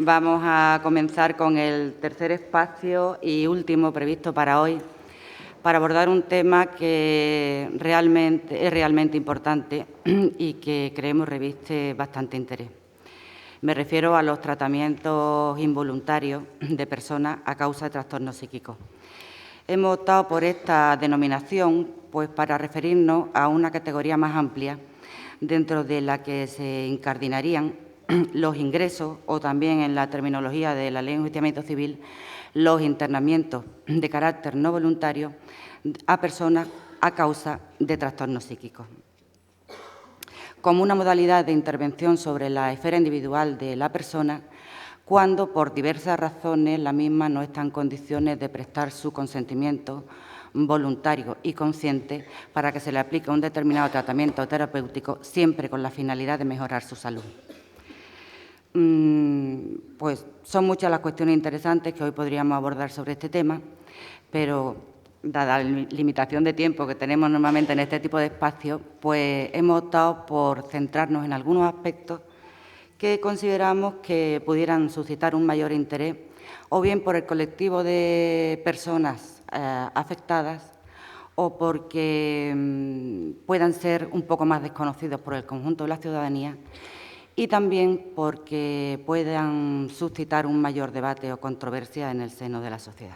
Vamos a comenzar con el tercer espacio y último previsto para hoy, para abordar un tema que es realmente importante y que creemos reviste bastante interés. Me refiero a los tratamientos involuntarios de personas a causa de trastornos psíquicos. Hemos optado por esta denominación pues, para referirnos a una categoría más amplia dentro de la que se incardinarían los ingresos o también en la terminología de la Ley de Enjuiciamiento Civil los internamientos de carácter no voluntario a personas a causa de trastornos psíquicos. Como una modalidad de intervención sobre la esfera individual de la persona cuando, por diversas razones, la misma no está en condiciones de prestar su consentimiento voluntario y consciente para que se le aplique un determinado tratamiento terapéutico, siempre con la finalidad de mejorar su salud. Pues son muchas las cuestiones interesantes que hoy podríamos abordar sobre este tema, pero dada la limitación de tiempo que tenemos normalmente en este tipo de espacios, pues hemos optado por centrarnos en algunos aspectos que consideramos que pudieran suscitar un mayor interés, o bien por el colectivo de personas afectadas, o porque puedan ser un poco más desconocidos por el conjunto de la ciudadanía, y también porque puedan suscitar un mayor debate o controversia en el seno de la sociedad.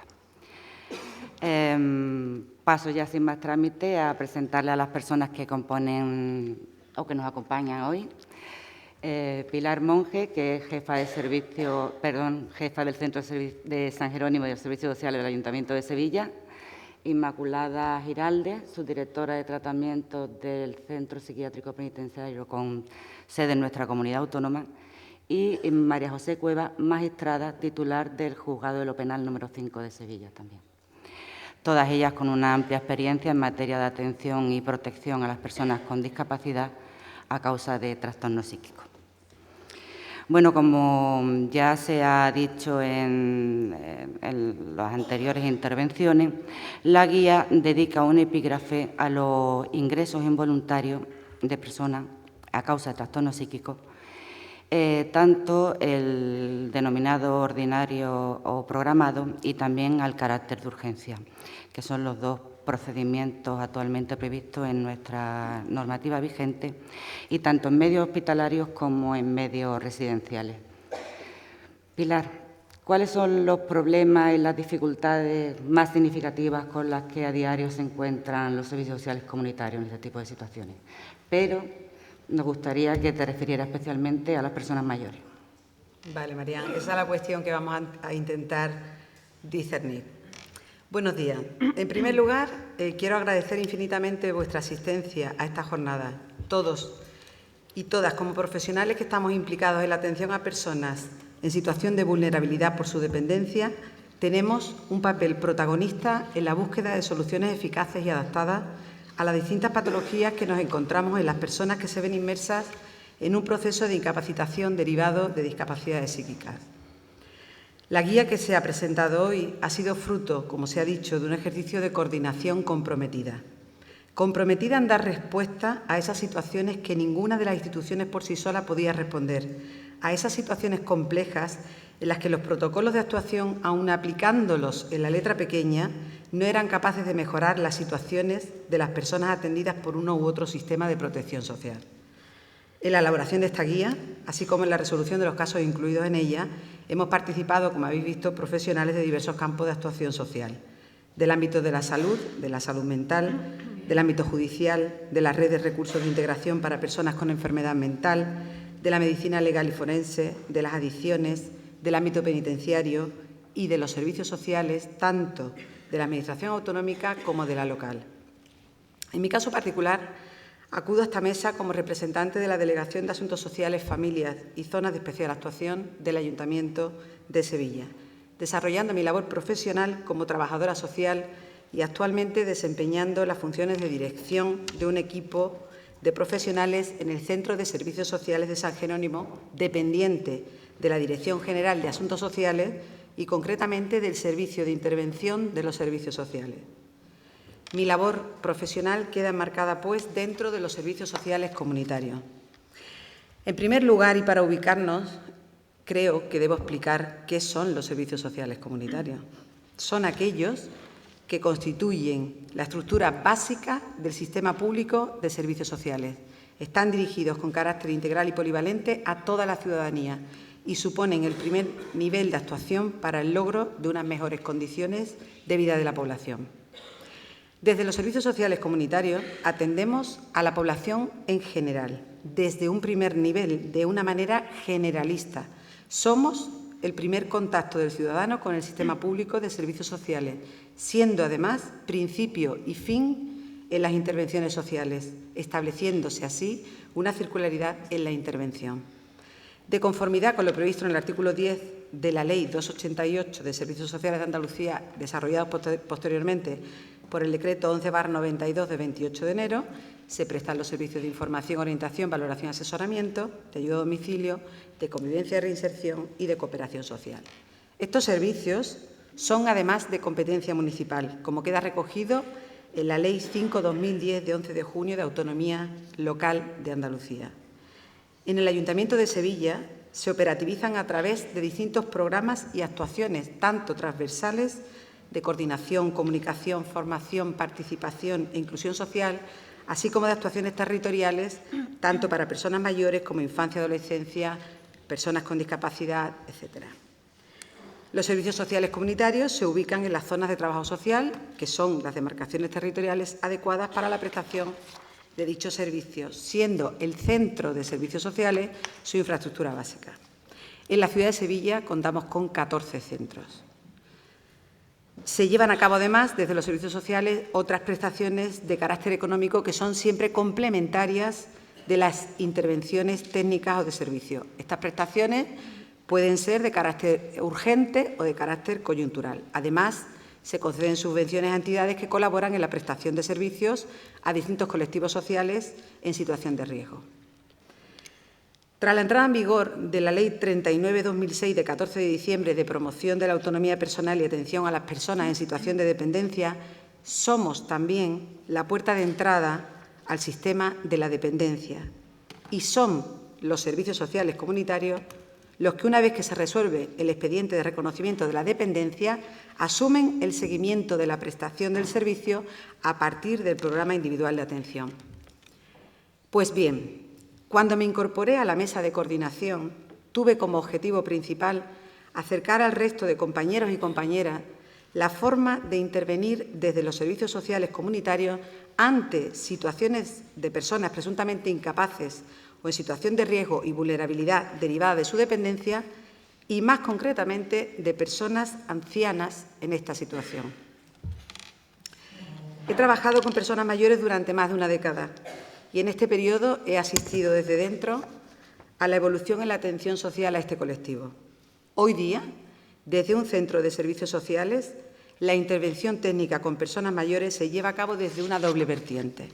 Paso ya sin más trámite a presentarle a las personas que componen o que nos acompañan hoy. Pilar Monge, que es jefa del Centro de San Jerónimo y del Servicio Social del Ayuntamiento de Sevilla. Inmaculada Giralde, subdirectora de tratamiento del Centro Psiquiátrico Penitenciario con sede en nuestra comunidad autónoma. Y María José Cueva, magistrada titular del Juzgado de lo Penal número 5 de Sevilla también. Todas ellas con una amplia experiencia en materia de atención y protección a las personas con discapacidad a causa de trastornos psíquicos. Bueno, como ya se ha dicho en las anteriores intervenciones, la guía dedica un epígrafe a los ingresos involuntarios de personas a causa de trastornos psíquicos, tanto el denominado ordinario o programado y también al carácter de urgencia, que son los dos procedimientos actualmente previstos en nuestra normativa vigente y tanto en medios hospitalarios como en medios residenciales. Pilar, ¿cuáles son los problemas y las dificultades más significativas con las que a diario se encuentran los servicios sociales comunitarios en este tipo de situaciones? Pero nos gustaría que te refirieras especialmente a las personas mayores. Vale, Marian, esa es la cuestión que vamos a intentar discernir. Buenos días. En primer lugar, quiero agradecer infinitamente vuestra asistencia a esta jornada. Todos y todas, como profesionales que estamos implicados en la atención a personas en situación de vulnerabilidad por su dependencia, tenemos un papel protagonista en la búsqueda de soluciones eficaces y adaptadas a las distintas patologías que nos encontramos en las personas que se ven inmersas en un proceso de incapacitación derivado de discapacidades psíquicas. La guía que se ha presentado hoy ha sido fruto, como se ha dicho, de un ejercicio de coordinación comprometida en dar respuesta a esas situaciones que ninguna de las instituciones por sí sola podía responder, a esas situaciones complejas en las que los protocolos de actuación, aun aplicándolos en la letra pequeña, no eran capaces de mejorar las situaciones de las personas atendidas por uno u otro sistema de protección social. En la elaboración de esta guía, así como en la resolución de los casos incluidos en ella, hemos participado, como habéis visto, profesionales de diversos campos de actuación social, del ámbito de la salud mental, del ámbito judicial, de la red de recursos de integración para personas con enfermedad mental, de la medicina legal y forense, de las adicciones, del ámbito penitenciario y de los servicios sociales, tanto de la Administración autonómica como de la local. En mi caso particular, acudo a esta mesa como representante de la Delegación de Asuntos Sociales, Familias y Zonas de Especial Actuación del Ayuntamiento de Sevilla, desarrollando mi labor profesional como trabajadora social y actualmente desempeñando las funciones de dirección de un equipo de profesionales en el Centro de Servicios Sociales de San Jerónimo, dependiente de la Dirección General de Asuntos Sociales y concretamente del Servicio de Intervención de los Servicios Sociales. Mi labor profesional queda enmarcada, pues, dentro de los servicios sociales comunitarios. En primer lugar, y para ubicarnos, creo que debo explicar qué son los servicios sociales comunitarios. Son aquellos que constituyen la estructura básica del sistema público de servicios sociales. Están dirigidos con carácter integral y polivalente a toda la ciudadanía y suponen el primer nivel de actuación para el logro de unas mejores condiciones de vida de la población. Desde los servicios sociales comunitarios atendemos a la población en general, desde un primer nivel, de una manera generalista. Somos el primer contacto del ciudadano con el sistema público de servicios sociales, siendo además principio y fin en las intervenciones sociales, estableciéndose así una circularidad en la intervención. De conformidad con lo previsto en el artículo 10 de la Ley 288 de Servicios Sociales de Andalucía, desarrollado posteriormente por el Decreto 11/92 de 28 de enero, se prestan los servicios de información, orientación, valoración y asesoramiento, de ayuda a domicilio, de convivencia y reinserción y de cooperación social. Estos servicios son, además, de competencia municipal, como queda recogido en la Ley 5/2010 de 11 de junio de Autonomía Local de Andalucía. En el Ayuntamiento de Sevilla se operativizan a través de distintos programas y actuaciones, tanto transversales, de coordinación, comunicación, formación, participación e inclusión social, así como de actuaciones territoriales, tanto para personas mayores como infancia y adolescencia, personas con discapacidad, etc. Los servicios sociales comunitarios se ubican en las zonas de trabajo social, que son las demarcaciones territoriales adecuadas para la prestación de dichos servicios, siendo el centro de servicios sociales su infraestructura básica. En la ciudad de Sevilla contamos con 14 centros. Se llevan a cabo, además, desde los servicios sociales, otras prestaciones de carácter económico que son siempre complementarias de las intervenciones técnicas o de servicio. Estas prestaciones pueden ser de carácter urgente o de carácter coyuntural. Además, se conceden subvenciones a entidades que colaboran en la prestación de servicios a distintos colectivos sociales en situación de riesgo. Tras la entrada en vigor de la Ley 39/2006 de 14 de diciembre de promoción de la autonomía personal y atención a las personas en situación de dependencia, somos también la puerta de entrada al sistema de la dependencia y son los servicios sociales comunitarios los que, una vez que se resuelve el expediente de reconocimiento de la dependencia, asumen el seguimiento de la prestación del servicio a partir del programa individual de atención. Pues bien, cuando me incorporé a la mesa de coordinación, tuve como objetivo principal acercar al resto de compañeros y compañeras la forma de intervenir desde los servicios sociales comunitarios ante situaciones de personas presuntamente incapaces o en situación de riesgo y vulnerabilidad derivada de su dependencia y, más concretamente, de personas ancianas en esta situación. He trabajado con personas mayores durante más de una década y en este periodo he asistido desde dentro a la evolución en la atención social a este colectivo. Hoy día, desde un centro de servicios sociales, la intervención técnica con personas mayores se lleva a cabo desde una doble vertiente.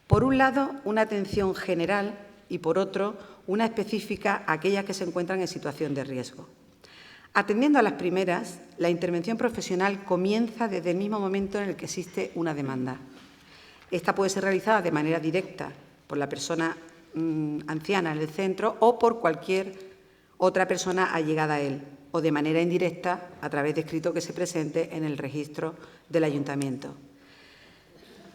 Por un lado, una atención general y, por otro, una específica a aquellas que se encuentran en situación de riesgo. Atendiendo a las primeras, la intervención profesional comienza desde el mismo momento en el que existe una demanda. Esta puede ser realizada de manera directa por la persona anciana en el centro o por cualquier otra persona allegada a él, o de manera indirecta a través de escrito que se presente en el registro del ayuntamiento.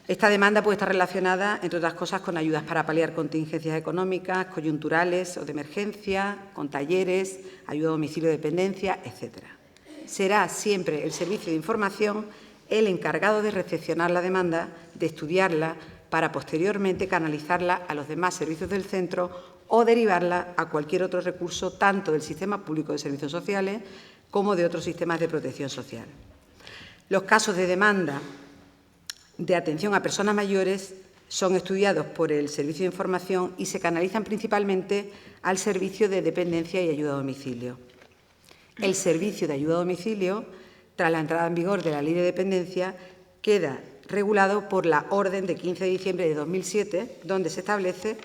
Esta demanda puede estar relacionada, entre otras cosas, con ayudas para paliar contingencias económicas, coyunturales o de emergencia, con talleres, ayuda a domicilio de dependencia, etc. Será siempre el servicio de información el encargado de recepcionar la demanda, de estudiarla, para posteriormente canalizarla a los demás servicios del centro o derivarla a cualquier otro recurso, tanto del Sistema Público de Servicios Sociales como de otros sistemas de protección social. Los casos de demanda de atención a personas mayores son estudiados por el Servicio de Información y se canalizan principalmente al Servicio de Dependencia y Ayuda a Domicilio. El Servicio de Ayuda a Domicilio, tras la entrada en vigor de la Ley de Dependencia, queda regulado por la Orden de 15 de diciembre de 2007, donde se establece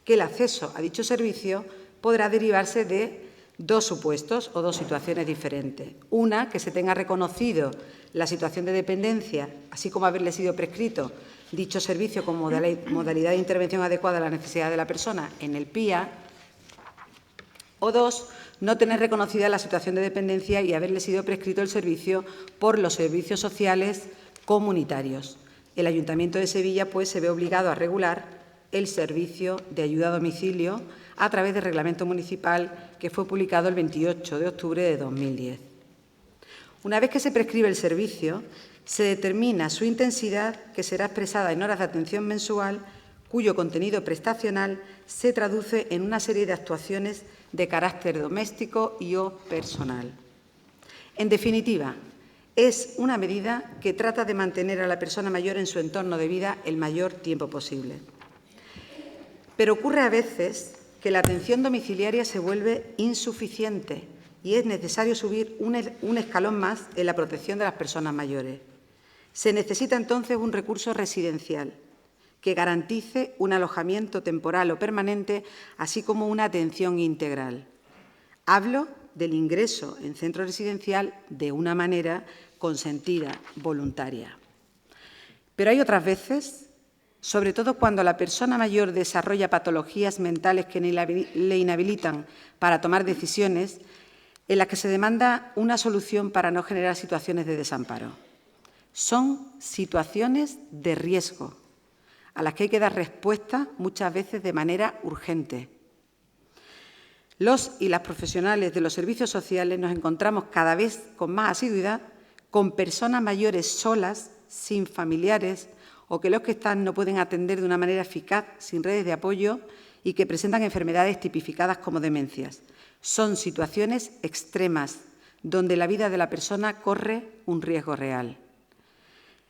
que el acceso a dicho servicio podrá derivarse de dos supuestos o dos situaciones diferentes. Una, que se tenga reconocido la situación de dependencia, así como haberle sido prescrito dicho servicio como modalidad de intervención adecuada a la necesidad de la persona en el PIA, O 2, no tener reconocida la situación de dependencia y haberle sido prescrito el servicio por los servicios sociales comunitarios. El Ayuntamiento de Sevilla, pues, se ve obligado a regular el servicio de ayuda a domicilio a través del Reglamento Municipal que fue publicado el 28 de octubre de 2010. Una vez que se prescribe el servicio, se determina su intensidad, que será expresada en horas de atención mensual, cuyo contenido prestacional se traduce en una serie de actuaciones de carácter doméstico y o personal. En definitiva, es una medida que trata de mantener a la persona mayor en su entorno de vida el mayor tiempo posible. Pero ocurre a veces que la atención domiciliaria se vuelve insuficiente y es necesario subir un escalón más en la protección de las personas mayores. Se necesita entonces un recurso residencial que garantice un alojamiento temporal o permanente, así como una atención integral. Hablo del ingreso en centro residencial de una manera consentida, voluntaria. Pero hay otras veces, sobre todo cuando la persona mayor desarrolla patologías mentales que le inhabilitan para tomar decisiones, en las que se demanda una solución para no generar situaciones de desamparo. Son situaciones de riesgo, a las que hay que dar respuesta muchas veces de manera urgente. Los y las profesionales de los servicios sociales nos encontramos cada vez con más asiduidad con personas mayores solas, sin familiares, o que los que están no pueden atender de una manera eficaz, sin redes de apoyo, y que presentan enfermedades tipificadas como demencias. Son situaciones extremas, donde la vida de la persona corre un riesgo real.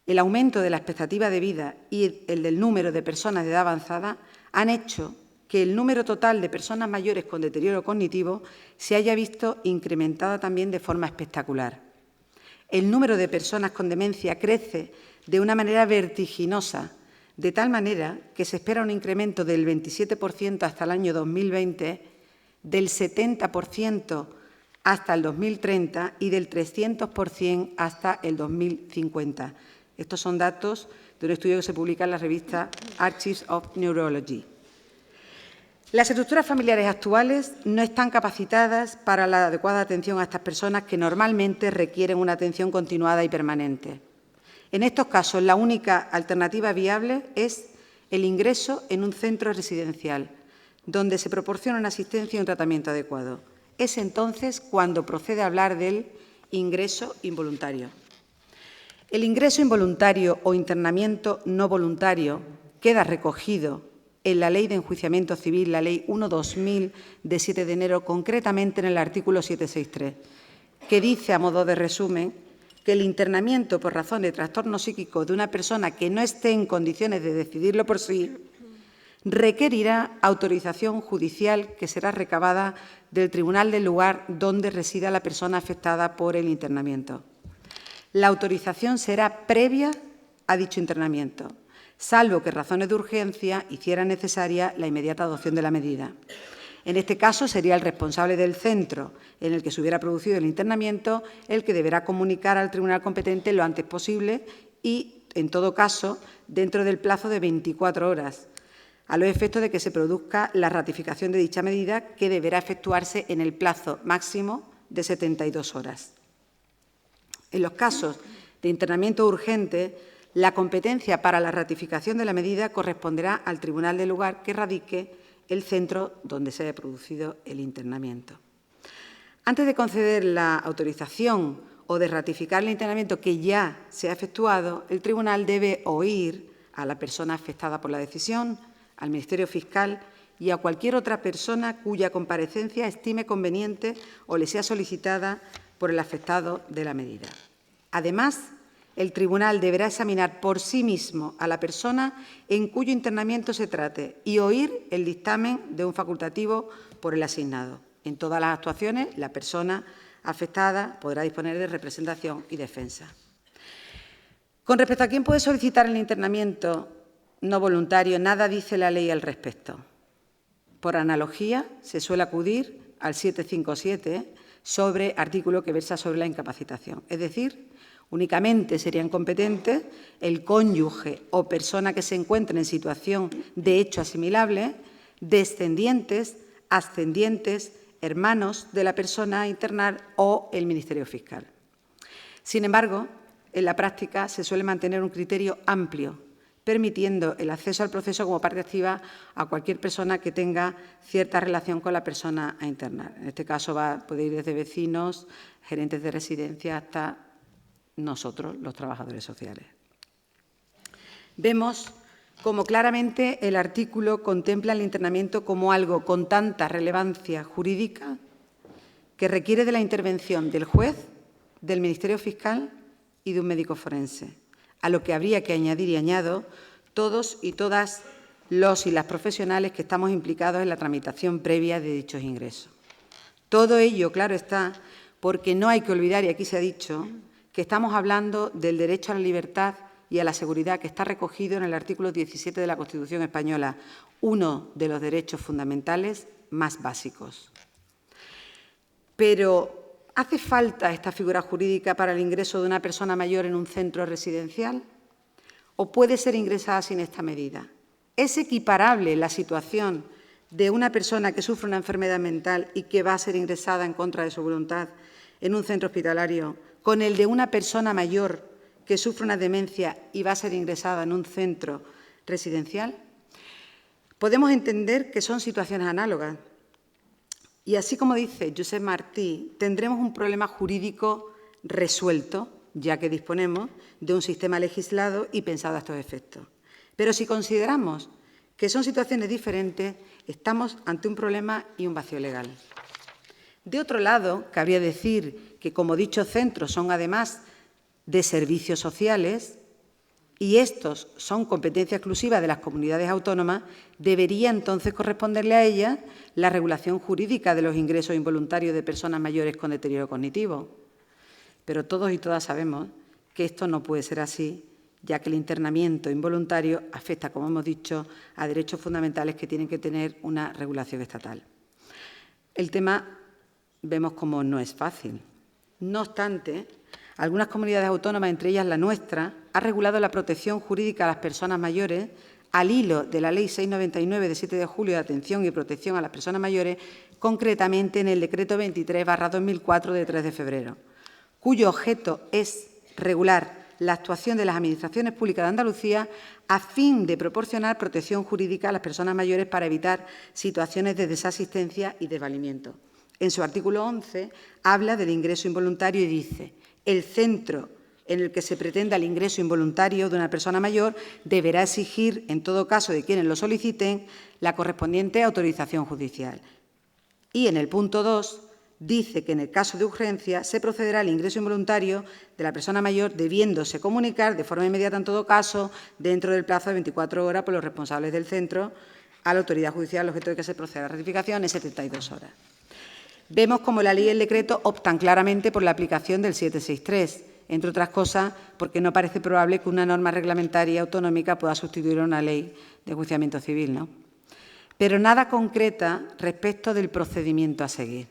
El aumento de la expectativa de vida y el del número de personas de edad avanzada han hecho que el número total de personas mayores con deterioro cognitivo se haya visto incrementado también de forma espectacular. El número de personas con demencia crece de una manera vertiginosa, de tal manera que se espera un incremento del 27% hasta el año 2020, del 70% hasta el 2030 y del 300% hasta el 2050. Estos son datos de un estudio que se publica en la revista Archives of Neurology. Las estructuras familiares actuales no están capacitadas para la adecuada atención a estas personas que normalmente requieren una atención continuada y permanente. En estos casos, la única alternativa viable es el ingreso en un centro residencial, donde se proporciona una asistencia y un tratamiento adecuado. Es entonces cuando procede a hablar del ingreso involuntario. El ingreso involuntario o internamiento no voluntario queda recogido en la Ley de Enjuiciamiento Civil, la Ley 1/2000 de 7 de enero, concretamente en el artículo 763, que dice, a modo de resumen, que el internamiento por razón de trastorno psíquico de una persona que no esté en condiciones de decidirlo por sí requerirá autorización judicial que será recabada del tribunal del lugar donde resida la persona afectada por el internamiento. La autorización será previa a dicho internamiento, salvo que razones de urgencia hicieran necesaria la inmediata adopción de la medida. En este caso, sería el responsable del centro en el que se hubiera producido el internamiento el que deberá comunicar al tribunal competente lo antes posible y, en todo caso, dentro del plazo de 24 horas, a los efectos de que se produzca la ratificación de dicha medida, que deberá efectuarse en el plazo máximo de 72 horas. En los casos de internamiento urgente, la competencia para la ratificación de la medida corresponderá al tribunal del lugar que radique el centro donde se haya producido el internamiento. Antes de conceder la autorización o de ratificar el internamiento que ya se ha efectuado, el tribunal debe oír a la persona afectada por la decisión, al Ministerio Fiscal y a cualquier otra persona cuya comparecencia estime conveniente o le sea solicitada por el afectado de la medida. Además, el tribunal deberá examinar por sí mismo a la persona en cuyo internamiento se trate y oír el dictamen de un facultativo por el asignado. En todas las actuaciones, la persona afectada podrá disponer de representación y defensa. Con respecto a quién puede solicitar el internamiento no voluntario, nada dice la ley al respecto. Por analogía, se suele acudir al 757 sobre artículo que versa sobre la incapacitación. Es decir, únicamente serían competentes el cónyuge o persona que se encuentre en situación de hecho asimilable, descendientes, ascendientes, hermanos de la persona a internar o el Ministerio Fiscal. Sin embargo, en la práctica se suele mantener un criterio amplio, permitiendo el acceso al proceso como parte activa a cualquier persona que tenga cierta relación con la persona a internar. En este caso puede ir desde vecinos, gerentes de residencia, hasta nosotros, los trabajadores sociales. Vemos cómo claramente el artículo contempla el internamiento como algo con tanta relevancia jurídica que requiere de la intervención del juez, del Ministerio Fiscal y de un médico forense, a lo que habría que añadir, y añado, todos y todas los y las profesionales que estamos implicados en la tramitación previa de dichos ingresos. Todo ello, claro está, porque no hay que olvidar, y aquí se ha dicho, que estamos hablando del derecho a la libertad y a la seguridad que está recogido en el artículo 17 de la Constitución española, uno de los derechos fundamentales más básicos. Pero, ¿hace falta esta figura jurídica para el ingreso de una persona mayor en un centro residencial? ¿O puede ser ingresada sin esta medida? ¿Es equiparable la situación de una persona que sufre una enfermedad mental y que va a ser ingresada en contra de su voluntad en un centro hospitalario con el de una persona mayor que sufre una demencia y va a ser ingresada en un centro residencial? Podemos entender que son situaciones análogas. Y así como dice Josep Martí, tendremos un problema jurídico resuelto, ya que disponemos de un sistema legislado y pensado a estos efectos. Pero si consideramos que son situaciones diferentes, estamos ante un problema y un vacío legal. De otro lado, cabría decir que, como dichos centros son además de servicios sociales, y estos son competencia exclusiva de las comunidades autónomas, debería entonces corresponderle a ellas la regulación jurídica de los ingresos involuntarios de personas mayores con deterioro cognitivo. Pero todos y todas sabemos que esto no puede ser así, ya que el internamiento involuntario afecta, como hemos dicho, a derechos fundamentales que tienen que tener una regulación estatal. El tema vemos como no es fácil. No obstante, algunas comunidades autónomas, entre ellas la nuestra, han regulado la protección jurídica a las personas mayores al hilo de la Ley 699 de 7 de julio de atención y protección a las personas mayores, concretamente en el Decreto 23/2004 de 3 de febrero, cuyo objeto es regular la actuación de las administraciones públicas de Andalucía a fin de proporcionar protección jurídica a las personas mayores para evitar situaciones de desasistencia y desvalimiento. En su artículo 11 habla del ingreso involuntario y dice: el centro en el que se pretenda el ingreso involuntario de una persona mayor deberá exigir, en todo caso de quienes lo soliciten, la correspondiente autorización judicial. Y en el punto 2 dice que en el caso de urgencia se procederá al ingreso involuntario de la persona mayor debiéndose comunicar de forma inmediata, en todo caso, dentro del plazo de 24 horas por los responsables del centro a la autoridad judicial, al objeto de que se proceda a la ratificación en 72 horas. Vemos cómo la ley y el decreto optan claramente por la aplicación del 763, entre otras cosas porque no parece probable que una norma reglamentaria autonómica pueda sustituir a una ley de enjuiciamiento civil, ¿no? Pero nada concreta respecto del procedimiento a seguir.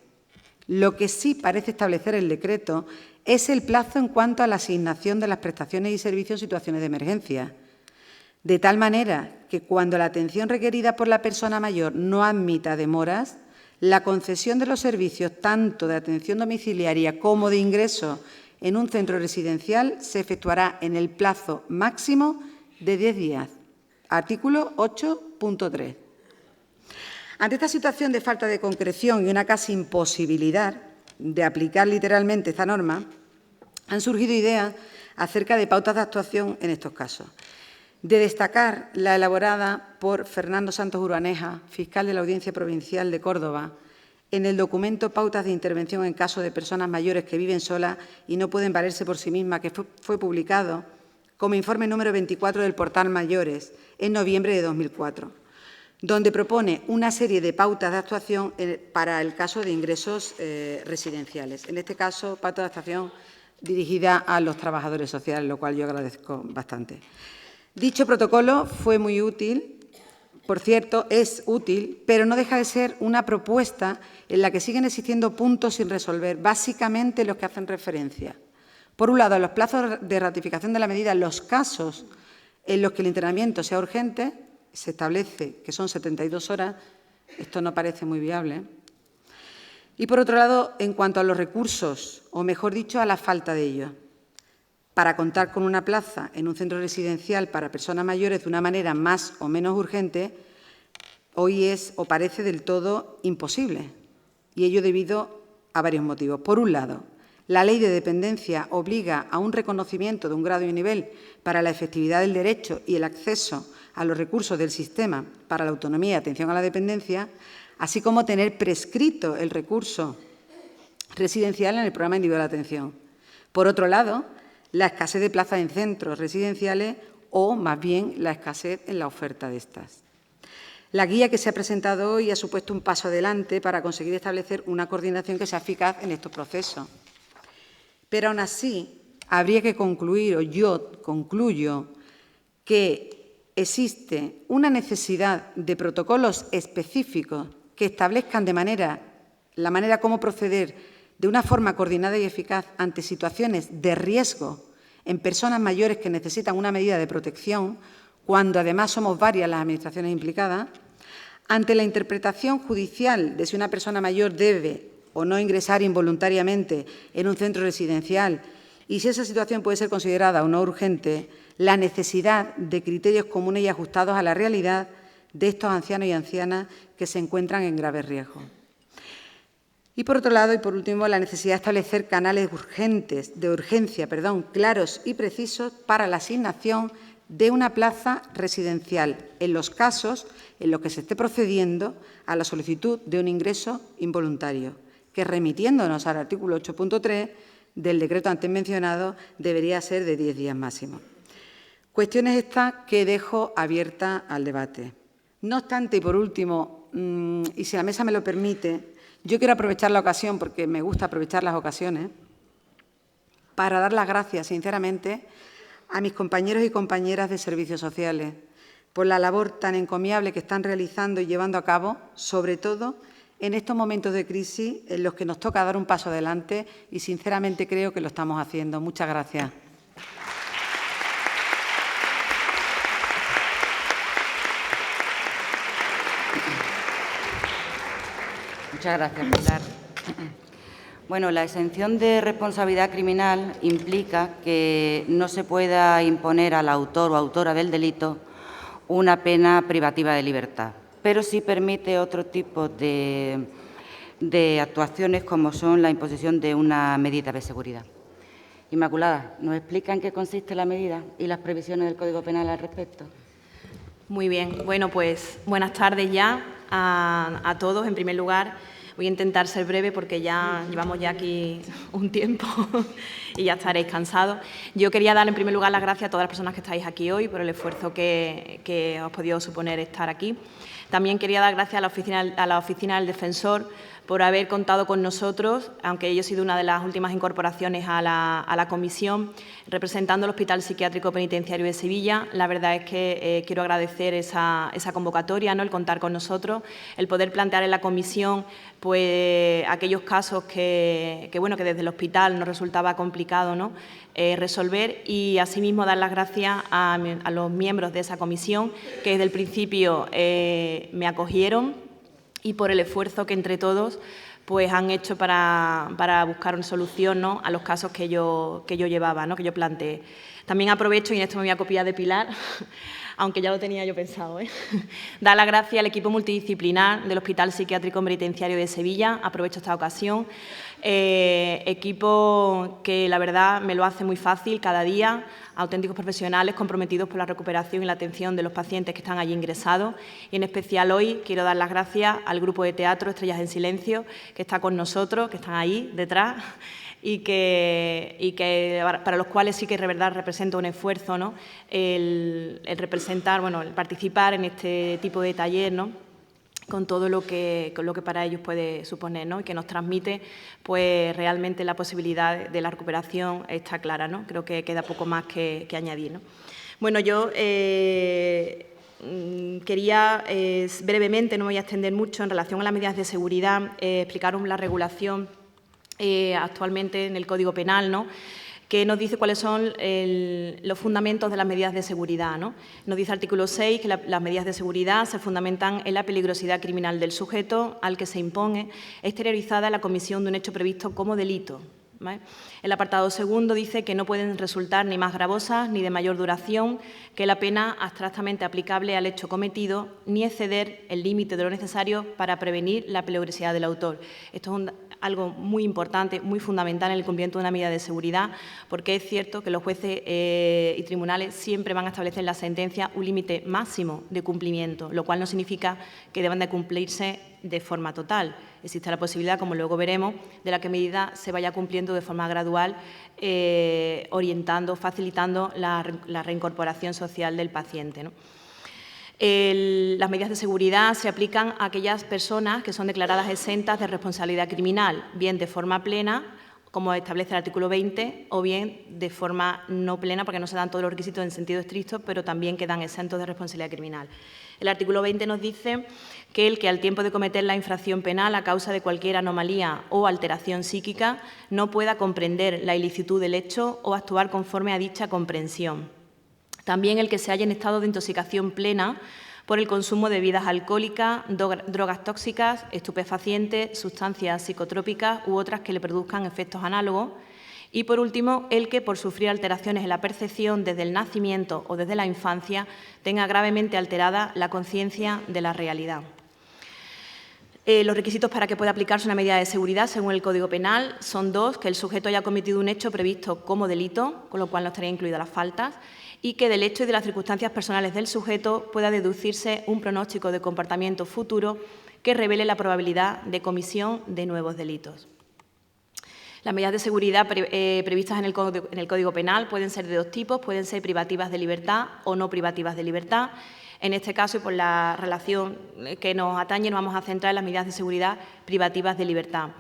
Lo que sí parece establecer el decreto es el plazo en cuanto a la asignación de las prestaciones y servicios en situaciones de emergencia, de tal manera que cuando la atención requerida por la persona mayor no admita demoras, la concesión de los servicios tanto de atención domiciliaria como de ingreso en un centro residencial se efectuará en el plazo máximo de 10 días. Artículo 8.3. Ante esta situación de falta de concreción y una casi imposibilidad de aplicar literalmente esta norma, han surgido ideas acerca de pautas de actuación en estos casos. De destacar la elaborada por Fernando Santos Uruaneja, fiscal de la Audiencia Provincial de Córdoba, en el documento Pautas de intervención en caso de personas mayores que viven solas y no pueden valerse por sí mismas, que fue publicado como informe número 24 del portal Mayores en noviembre de 2004, donde propone una serie de pautas de actuación para el caso de ingresos residenciales. En este caso, pautas de actuación dirigida a los trabajadores sociales, lo cual yo agradezco bastante. Dicho protocolo fue muy útil, por cierto, es útil, pero no deja de ser una propuesta en la que siguen existiendo puntos sin resolver, básicamente los que hacen referencia. Por un lado, a los plazos de ratificación de la medida, los casos en los que el internamiento sea urgente, se establece que son 72 horas, esto no parece muy viable. Y, por otro lado, en cuanto a los recursos, o mejor dicho, a la falta de ellos, para contar con una plaza en un centro residencial para personas mayores de una manera más o menos urgente, hoy es o parece del todo imposible, y ello debido a varios motivos. Por un lado, la Ley de Dependencia obliga a un reconocimiento de un grado y nivel para la efectividad del derecho y el acceso a los recursos del sistema para la autonomía y atención a la dependencia, así como tener prescrito el recurso residencial en el programa individual de atención. Por otro lado, la escasez de plazas en centros residenciales o, más bien, la escasez en la oferta de estas. La guía que se ha presentado hoy ha supuesto un paso adelante para conseguir establecer una coordinación que sea eficaz en estos procesos. Pero, aún así, habría que concluir, o yo concluyo, que existe una necesidad de protocolos específicos que establezcan la manera como proceder de una forma coordinada y eficaz ante situaciones de riesgo en personas mayores que necesitan una medida de protección, cuando además somos varias las administraciones implicadas, ante la interpretación judicial de si una persona mayor debe o no ingresar involuntariamente en un centro residencial y si esa situación puede ser considerada o no urgente, la necesidad de criterios comunes y ajustados a la realidad de estos ancianos y ancianas que se encuentran en grave riesgo. Y, por otro lado, y por último, la necesidad de establecer canales de urgencia, claros y precisos para la asignación de una plaza residencial en los casos en los que se esté procediendo a la solicitud de un ingreso involuntario, que, remitiéndonos al artículo 8.3 del decreto antes mencionado, debería ser de 10 días máximo. Cuestiones estas que dejo abiertas al debate. No obstante, y por último, y si la mesa me lo permite, yo quiero aprovechar la ocasión, porque me gusta aprovechar las ocasiones, para dar las gracias, sinceramente, a mis compañeros y compañeras de servicios sociales por la labor tan encomiable que están realizando y llevando a cabo, sobre todo en estos momentos de crisis en los que nos toca dar un paso adelante y, sinceramente, creo que lo estamos haciendo. Muchas gracias. Muchas gracias, Pilar. Bueno, la exención de responsabilidad criminal implica que no se pueda imponer al autor o autora del delito una pena privativa de libertad, pero sí permite otro tipo de actuaciones como son la imposición de una medida de seguridad. Inmaculada, ¿nos explica en qué consiste la medida y las previsiones del Código Penal al respecto? Muy bien. Bueno, pues buenas tardes ya a todos. En primer lugar, voy a intentar ser breve porque ya llevamos ya aquí un tiempo y ya estaréis cansados. Yo quería dar en primer lugar las gracias a todas las personas que estáis aquí hoy por el esfuerzo que os ha podido suponer estar aquí. También quería dar gracias a la Oficina del Defensor por haber contado con nosotros, aunque yo he sido una de las últimas incorporaciones a la comisión, representando al Hospital Psiquiátrico Penitenciario de Sevilla. La verdad es que quiero agradecer esa convocatoria, ¿no?, el contar con nosotros, el poder plantear en la comisión pues, aquellos casos que desde el hospital nos resultaba complicado, ¿no?, resolver, y asimismo dar las gracias a los miembros de esa comisión que desde el principio me acogieron y por el esfuerzo que entre todos pues, han hecho para buscar una solución, ¿no?, a los casos que yo llevaba, ¿no?, que yo planteé. También aprovecho, y en esto me voy a copiar de Pilar, aunque ya lo tenía yo pensado, dar las gracias al equipo multidisciplinar del Hospital Psiquiátrico Penitenciario de Sevilla. Aprovecho esta ocasión. Equipo que la verdad me lo hace muy fácil cada día, auténticos profesionales comprometidos por la recuperación y la atención de los pacientes que están allí ingresados. Y en especial hoy quiero dar las gracias al grupo de teatro Estrellas en Silencio, que está con nosotros, que están ahí detrás, y que para los cuales sí que de verdad representa un esfuerzo, ¿no?, el representar, el participar en este tipo de taller, ¿no?, con todo lo que para ellos puede suponer, ¿no?, y que nos transmite pues, realmente la posibilidad de la recuperación está clara, ¿no? Creo que queda poco más que añadir, ¿no? Bueno, yo quería brevemente, no me voy a extender mucho, en relación a las medidas de seguridad, explicaros la regulación actualmente en el Código Penal, ¿no?, que nos dice cuáles son los fundamentos de las medidas de seguridad, ¿no? Nos dice el artículo 6 que las medidas de seguridad se fundamentan en la peligrosidad criminal del sujeto al que se impone, exteriorizada la comisión de un hecho previsto como delito, ¿vale? El apartado segundo dice que no pueden resultar ni más gravosas ni de mayor duración que la pena abstractamente aplicable al hecho cometido, ni exceder el límite de lo necesario para prevenir la peligrosidad del autor. Esto es algo muy importante, muy fundamental en el cumplimiento de una medida de seguridad, porque es cierto que los jueces y tribunales siempre van a establecer en la sentencia un límite máximo de cumplimiento, lo cual no significa que deban de cumplirse de forma total. Existe la posibilidad, como luego veremos, de la que medida se vaya cumpliendo de forma gradual, orientando, facilitando la reincorporación social del paciente, ¿no? Las medidas de seguridad se aplican a aquellas personas que son declaradas exentas de responsabilidad criminal, bien de forma plena, como establece el artículo 20, o bien de forma no plena, porque no se dan todos los requisitos en sentido estricto, pero también quedan exentos de responsabilidad criminal. El artículo 20 nos dice que el que al tiempo de cometer la infracción penal a causa de cualquier anomalía o alteración psíquica no pueda comprender la ilicitud del hecho o actuar conforme a dicha comprensión. También el que se halla en estado de intoxicación plena por el consumo de bebidas alcohólicas, drogas tóxicas, estupefacientes, sustancias psicotrópicas u otras que le produzcan efectos análogos. Y, por último, el que, por sufrir alteraciones en la percepción desde el nacimiento o desde la infancia, tenga gravemente alterada la conciencia de la realidad. Los requisitos para que pueda aplicarse una medida de seguridad, según el Código Penal, son dos: que el sujeto haya cometido un hecho previsto como delito, con lo cual no estarían incluidas las faltas, y que del hecho y de las circunstancias personales del sujeto pueda deducirse un pronóstico de comportamiento futuro que revele la probabilidad de comisión de nuevos delitos. Las medidas de seguridad previstas en el Código Penal pueden ser de dos tipos: pueden ser privativas de libertad o no privativas de libertad. En este caso, y por la relación que nos atañe, nos vamos a centrar en las medidas de seguridad privativas de libertad.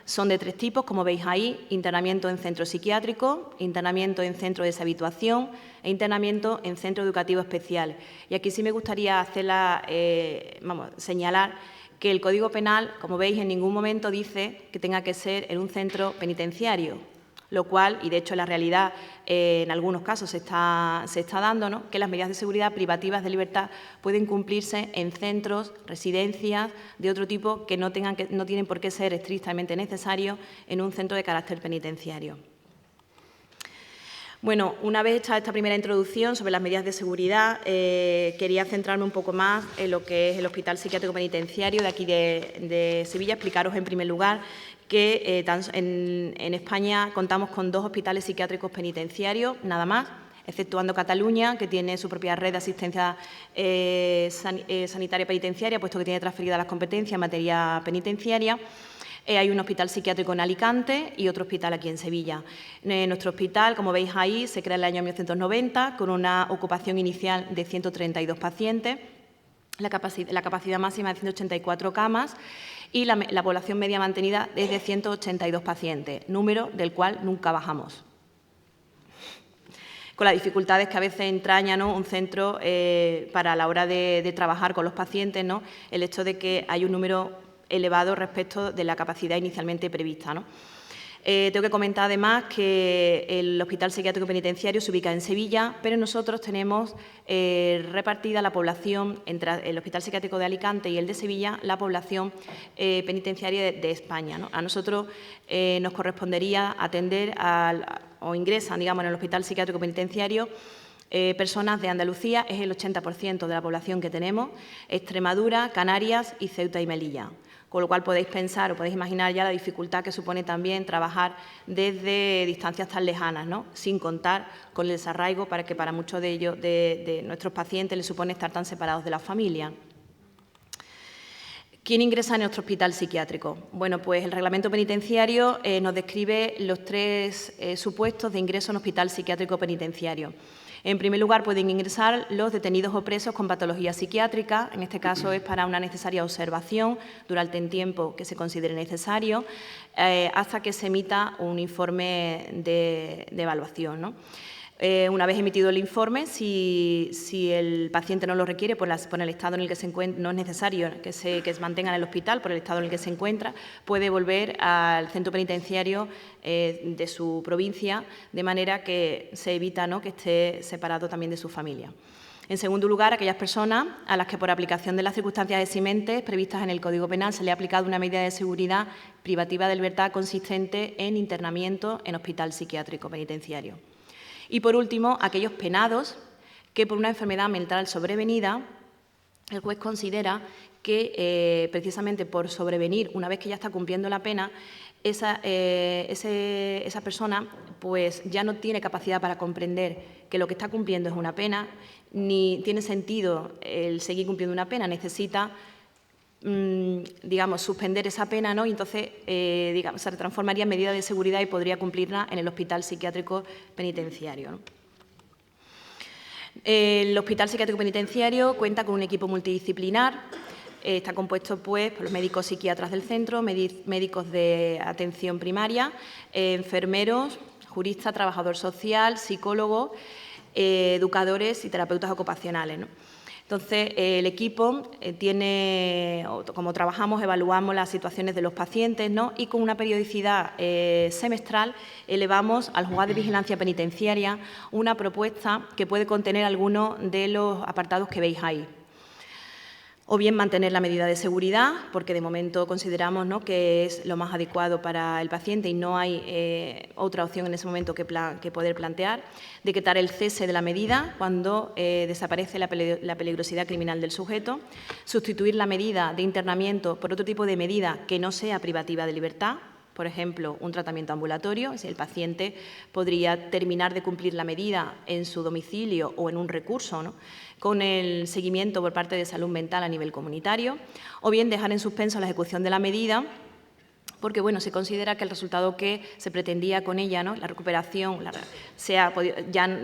Son de tres tipos, como veis ahí: internamiento en centro psiquiátrico, internamiento en centro de deshabituación e internamiento en centro educativo especial. Y aquí sí me gustaría señalar que el Código Penal, como veis, en ningún momento dice que tenga que ser en un centro penitenciario, lo cual, y de hecho en la realidad en algunos casos se está dando, ¿no?, que las medidas de seguridad privativas de libertad pueden cumplirse en centros, residencias de otro tipo que no tienen por qué ser estrictamente necesarios en un centro de carácter penitenciario. Bueno, una vez hecha esta primera introducción sobre las medidas de seguridad, quería centrarme un poco más en lo que es el Hospital Psiquiátrico Penitenciario de aquí de Sevilla. Explicaros en primer lugar que en España contamos con 2 hospitales psiquiátricos penitenciarios, nada más, exceptuando Cataluña, que tiene su propia red de asistencia sanitaria penitenciaria, puesto que tiene transferidas las competencias en materia penitenciaria. Hay un hospital psiquiátrico en Alicante y otro hospital aquí en Sevilla. Nuestro hospital, como veis ahí, se crea en el año 1990 con una ocupación inicial de 132 pacientes, la capacidad máxima de 184 camas y la población media mantenida es de 182 pacientes, número del cual nunca bajamos, con las dificultades que a veces entraña, ¿no?, un centro para la hora de trabajar con los pacientes, ¿no?, el hecho de que hay un número elevado respecto de la capacidad inicialmente prevista, ¿no? Tengo que comentar además que el Hospital Psiquiátrico Penitenciario se ubica en Sevilla, pero nosotros tenemos repartida la población entre el Hospital Psiquiátrico de Alicante y el de Sevilla, la población penitenciaria de España, ¿no? A nosotros nos correspondería atender o ingresan, digamos, en el Hospital Psiquiátrico Penitenciario personas de Andalucía, es el 80% de la población que tenemos, Extremadura, Canarias y Ceuta y Melilla. Con lo cual podéis pensar o podéis imaginar ya la dificultad que supone también trabajar desde distancias tan lejanas, ¿no?, sin contar con el desarraigo para que para muchos de ellos, de nuestros pacientes, les supone estar tan separados de la familia. ¿Quién ingresa en nuestro hospital psiquiátrico? Bueno, pues el reglamento penitenciario nos describe los 3 supuestos de ingreso en hospital psiquiátrico penitenciario. En primer lugar, pueden ingresar los detenidos o presos con patología psiquiátrica. En este caso es para una necesaria observación durante el tiempo que se considere necesario, hasta que se emita un informe de evaluación, ¿no? Una vez emitido el informe, si el paciente no lo requiere por el estado en el que se encuentra, no es necesario que se mantenga en el hospital por el estado en el que se encuentra, puede volver al centro penitenciario de su provincia, de manera que se evita, ¿no?, que esté separado también de su familia. En segundo lugar, aquellas personas a las que por aplicación de las circunstancias eximentes previstas en el Código Penal se le ha aplicado una medida de seguridad privativa de libertad consistente en internamiento en hospital psiquiátrico penitenciario. Y, por último, aquellos penados que por una enfermedad mental sobrevenida el juez considera que precisamente por sobrevenir, una vez que ya está cumpliendo la pena, esa persona pues ya no tiene capacidad para comprender que lo que está cumpliendo es una pena, ni tiene sentido el seguir cumpliendo una pena, necesita digamos, suspender esa pena, ¿no? Y entonces digamos, se transformaría en medida de seguridad y podría cumplirla en el hospital psiquiátrico penitenciario, ¿no? El hospital psiquiátrico penitenciario cuenta con un equipo multidisciplinar. Está compuesto pues, por los médicos psiquiatras del centro, médicos de atención primaria, enfermeros, juristas, trabajador social, psicólogos, educadores y terapeutas ocupacionales, ¿no? Entonces, el equipo como trabajamos, evaluamos las situaciones de los pacientes, ¿no? Y con una periodicidad semestral elevamos al Juzgado de Vigilancia Penitenciaria una propuesta que puede contener algunos de los apartados que veis ahí. O bien mantener la medida de seguridad, porque de momento consideramos, ¿no?, que es lo más adecuado para el paciente y no hay otra opción en ese momento que poder plantear, decretar el cese de la medida cuando desaparece la peligrosidad criminal del sujeto, sustituir la medida de internamiento por otro tipo de medida que no sea privativa de libertad, por ejemplo, un tratamiento ambulatorio, es decir, el paciente podría terminar de cumplir la medida en su domicilio o en un recurso, ¿no?, con el seguimiento por parte de salud mental a nivel comunitario, o bien dejar en suspenso la ejecución de la medida porque bueno, se considera que el resultado que se pretendía con ella, ¿no?, la recuperación, ya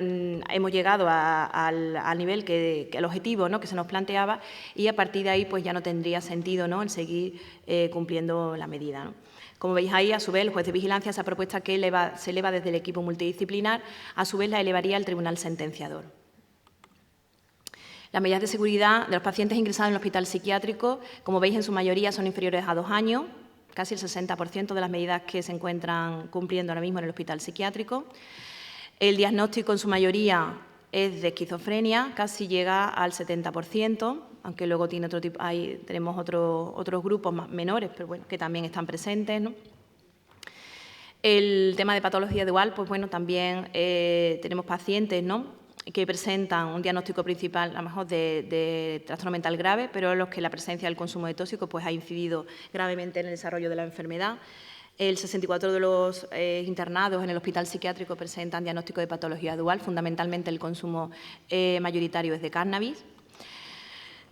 hemos llegado al nivel al objetivo, ¿no?, que se nos planteaba, y a partir de ahí pues ya no tendría sentido, ¿no?, el seguir cumpliendo la medida, ¿no? Como veis ahí, a su vez, el juez de vigilancia, esa propuesta que se eleva desde el equipo multidisciplinar, a su vez la elevaría al tribunal sentenciador. Las medidas de seguridad de los pacientes ingresados en el hospital psiquiátrico, como veis, en su mayoría son inferiores a 2 años, casi el 60% de las medidas que se encuentran cumpliendo ahora mismo en el hospital psiquiátrico. El diagnóstico en su mayoría es de esquizofrenia, casi llega al 70%, aunque luego tiene otro tipo, tenemos otros grupos más menores, pero bueno, que también están presentes, ¿no? El tema de patología dual, pues bueno, también tenemos pacientes, ¿no?, que presentan un diagnóstico principal, a lo mejor de trastorno mental grave, pero en los que la presencia del consumo de tóxicos pues, ha incidido gravemente en el desarrollo de la enfermedad. El 64% de los internados en el hospital psiquiátrico presentan diagnóstico de patología dual, fundamentalmente el consumo mayoritario es de cannabis,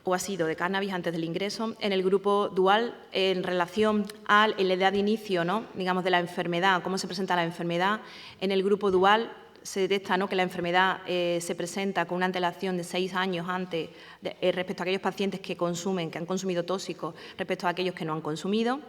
o ha sido de cannabis antes del ingreso. En el grupo dual, en relación a la edad de inicio, ¿no?, digamos, de la enfermedad, cómo se presenta la enfermedad, en el grupo dual se detecta, ¿no?, que la enfermedad se presenta con una antelación de 6 años antes respecto a aquellos pacientes que han consumido tóxicos respecto a aquellos que no han consumido.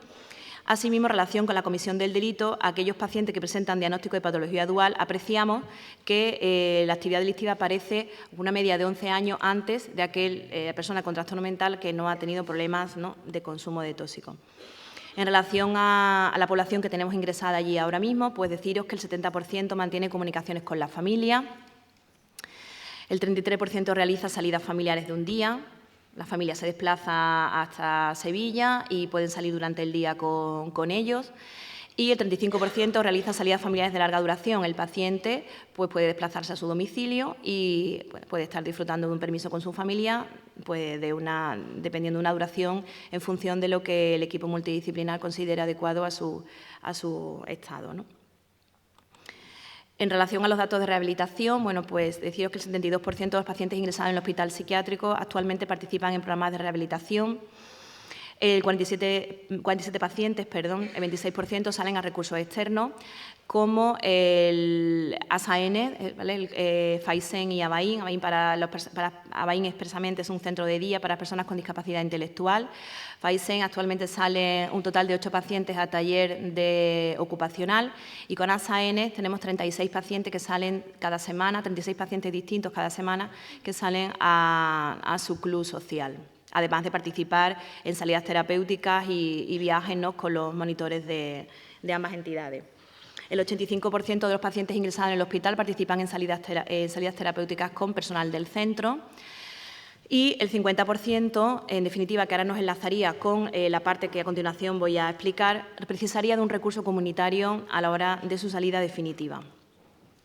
Asimismo, en relación con la comisión del delito, aquellos pacientes que presentan diagnóstico de patología dual, apreciamos que la actividad delictiva aparece una media de 11 años antes de aquella persona con trastorno mental que no ha tenido problemas, ¿no?, de consumo de tóxicos. En relación a la población que tenemos ingresada allí ahora mismo, pues deciros que el 70% mantiene comunicaciones con la familia, el 33% realiza salidas familiares de un día, la familia se desplaza hasta Sevilla y pueden salir durante el día con ellos, y el 35% realiza salidas familiares de larga duración. El paciente pues, puede desplazarse a su domicilio y puede estar disfrutando de un permiso con su familia, pues, dependiendo de una duración en función de lo que el equipo multidisciplinar considere adecuado a su estado, ¿no? En relación a los datos de rehabilitación, bueno, pues deciros que el 72% de los pacientes ingresados en el hospital psiquiátrico actualmente participan en programas de rehabilitación. el 47 pacientes, perdón, el 26% salen a recursos externos, como el ASAN, ¿vale? Faisen y Abaín. Abaín expresamente es un centro de día para personas con discapacidad intelectual. Faisen actualmente sale un total de 8 pacientes a taller ocupacional, y con ASAN tenemos 36 pacientes que salen cada semana, 36 pacientes distintos cada semana que salen a su club social, además de participar en salidas terapéuticas y viajes, ¿no?, con los monitores de ambas entidades. El 85% de los pacientes ingresados en el hospital participan en salidas terapéuticas con personal del centro, y el 50%, en definitiva, que ahora nos enlazaría con la parte que a continuación voy a explicar, precisaría de un recurso comunitario a la hora de su salida definitiva.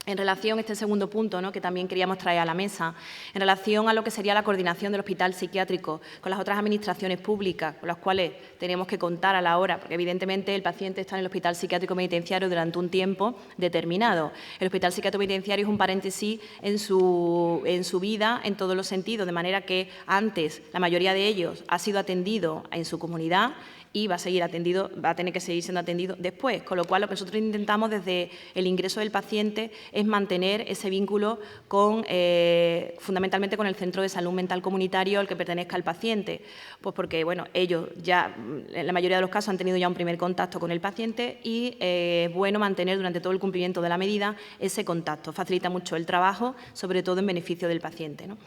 En relación a este segundo punto, ¿no?, que también queríamos traer a la mesa, en relación a lo que sería la coordinación del hospital psiquiátrico con las otras administraciones públicas con las cuales tenemos que contar a la hora, porque evidentemente el paciente está en el hospital psiquiátrico penitenciario durante un tiempo determinado. El hospital psiquiátrico penitenciario es un paréntesis en su vida en todos los sentidos, de manera que antes la mayoría de ellos ha sido atendido en su comunidad y va a tener que seguir siendo atendido después, con lo cual lo que nosotros intentamos desde el ingreso del paciente es mantener ese vínculo fundamentalmente con el centro de salud mental comunitario al que pertenezca el paciente, pues porque bueno, ellos ya en la mayoría de los casos han tenido ya un primer contacto con el paciente, y es bueno mantener durante todo el cumplimiento de la medida ese contacto, facilita mucho el trabajo, sobre todo en beneficio del paciente, ¿no?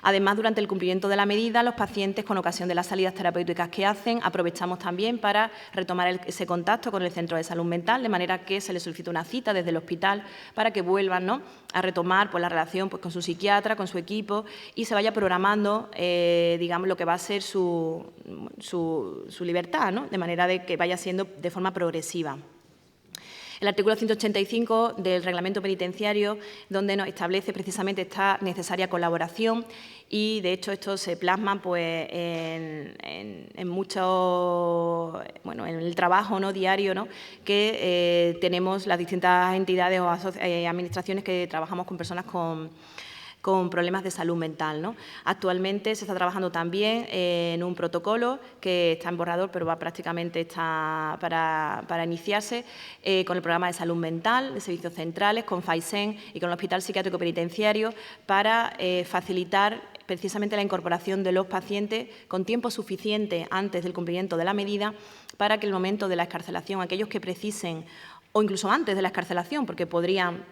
Además, durante el cumplimiento de la medida, los pacientes, con ocasión de las salidas terapéuticas que hacen, aprovechamos también para retomar ese contacto con el centro de salud mental, de manera que se les solicita una cita desde el hospital para que vuelvan, ¿no?, a retomar pues, la relación pues, con su psiquiatra, con su equipo, y se vaya programando, digamos, lo que va a ser su libertad, ¿no?, de manera de que vaya siendo de forma progresiva. El artículo 185 del Reglamento Penitenciario, donde nos establece precisamente esta necesaria colaboración, y de hecho esto se plasma pues, en mucho, bueno, en el trabajo, ¿no?, diario, ¿no?, que tenemos las distintas entidades o administraciones que trabajamos con personas con problemas de salud mental, ¿no? Actualmente se está trabajando también en un protocolo que está en borrador, pero va prácticamente para iniciarse, con el programa de salud mental de servicios centrales, con Faisen y con el Hospital Psiquiátrico Penitenciario, para facilitar precisamente la incorporación de los pacientes con tiempo suficiente antes del cumplimiento de la medida, para que el momento de la excarcelación, aquellos que precisen, o incluso antes de la excarcelación, porque podrían,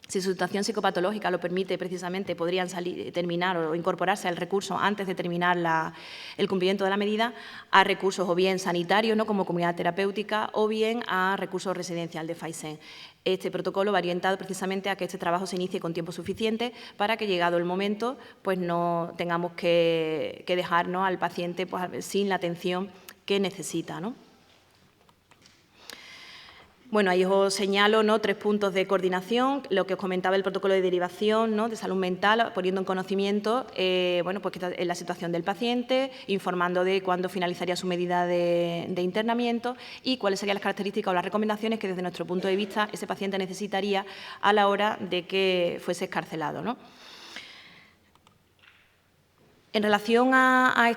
si su situación psicopatológica lo permite, precisamente podrían terminar o incorporarse al recurso antes de terminar el cumplimiento de la medida, a recursos o bien sanitarios, ¿no?, como comunidad terapéutica, o bien a recursos residencial de Faisen. Este protocolo va orientado precisamente a que este trabajo se inicie con tiempo suficiente para que, llegado el momento, pues no tengamos que dejarnos al paciente pues, sin la atención que necesita, ¿no? Bueno, ahí os señalo, ¿no?, 3 puntos de coordinación, lo que os comentaba el protocolo de derivación, ¿no?, de salud mental, poniendo en conocimiento bueno, pues, la situación del paciente, informando de cuándo finalizaría su medida de internamiento y cuáles serían las características o las recomendaciones que desde nuestro punto de vista ese paciente necesitaría a la hora de que fuese excarcelado, ¿no? En relación a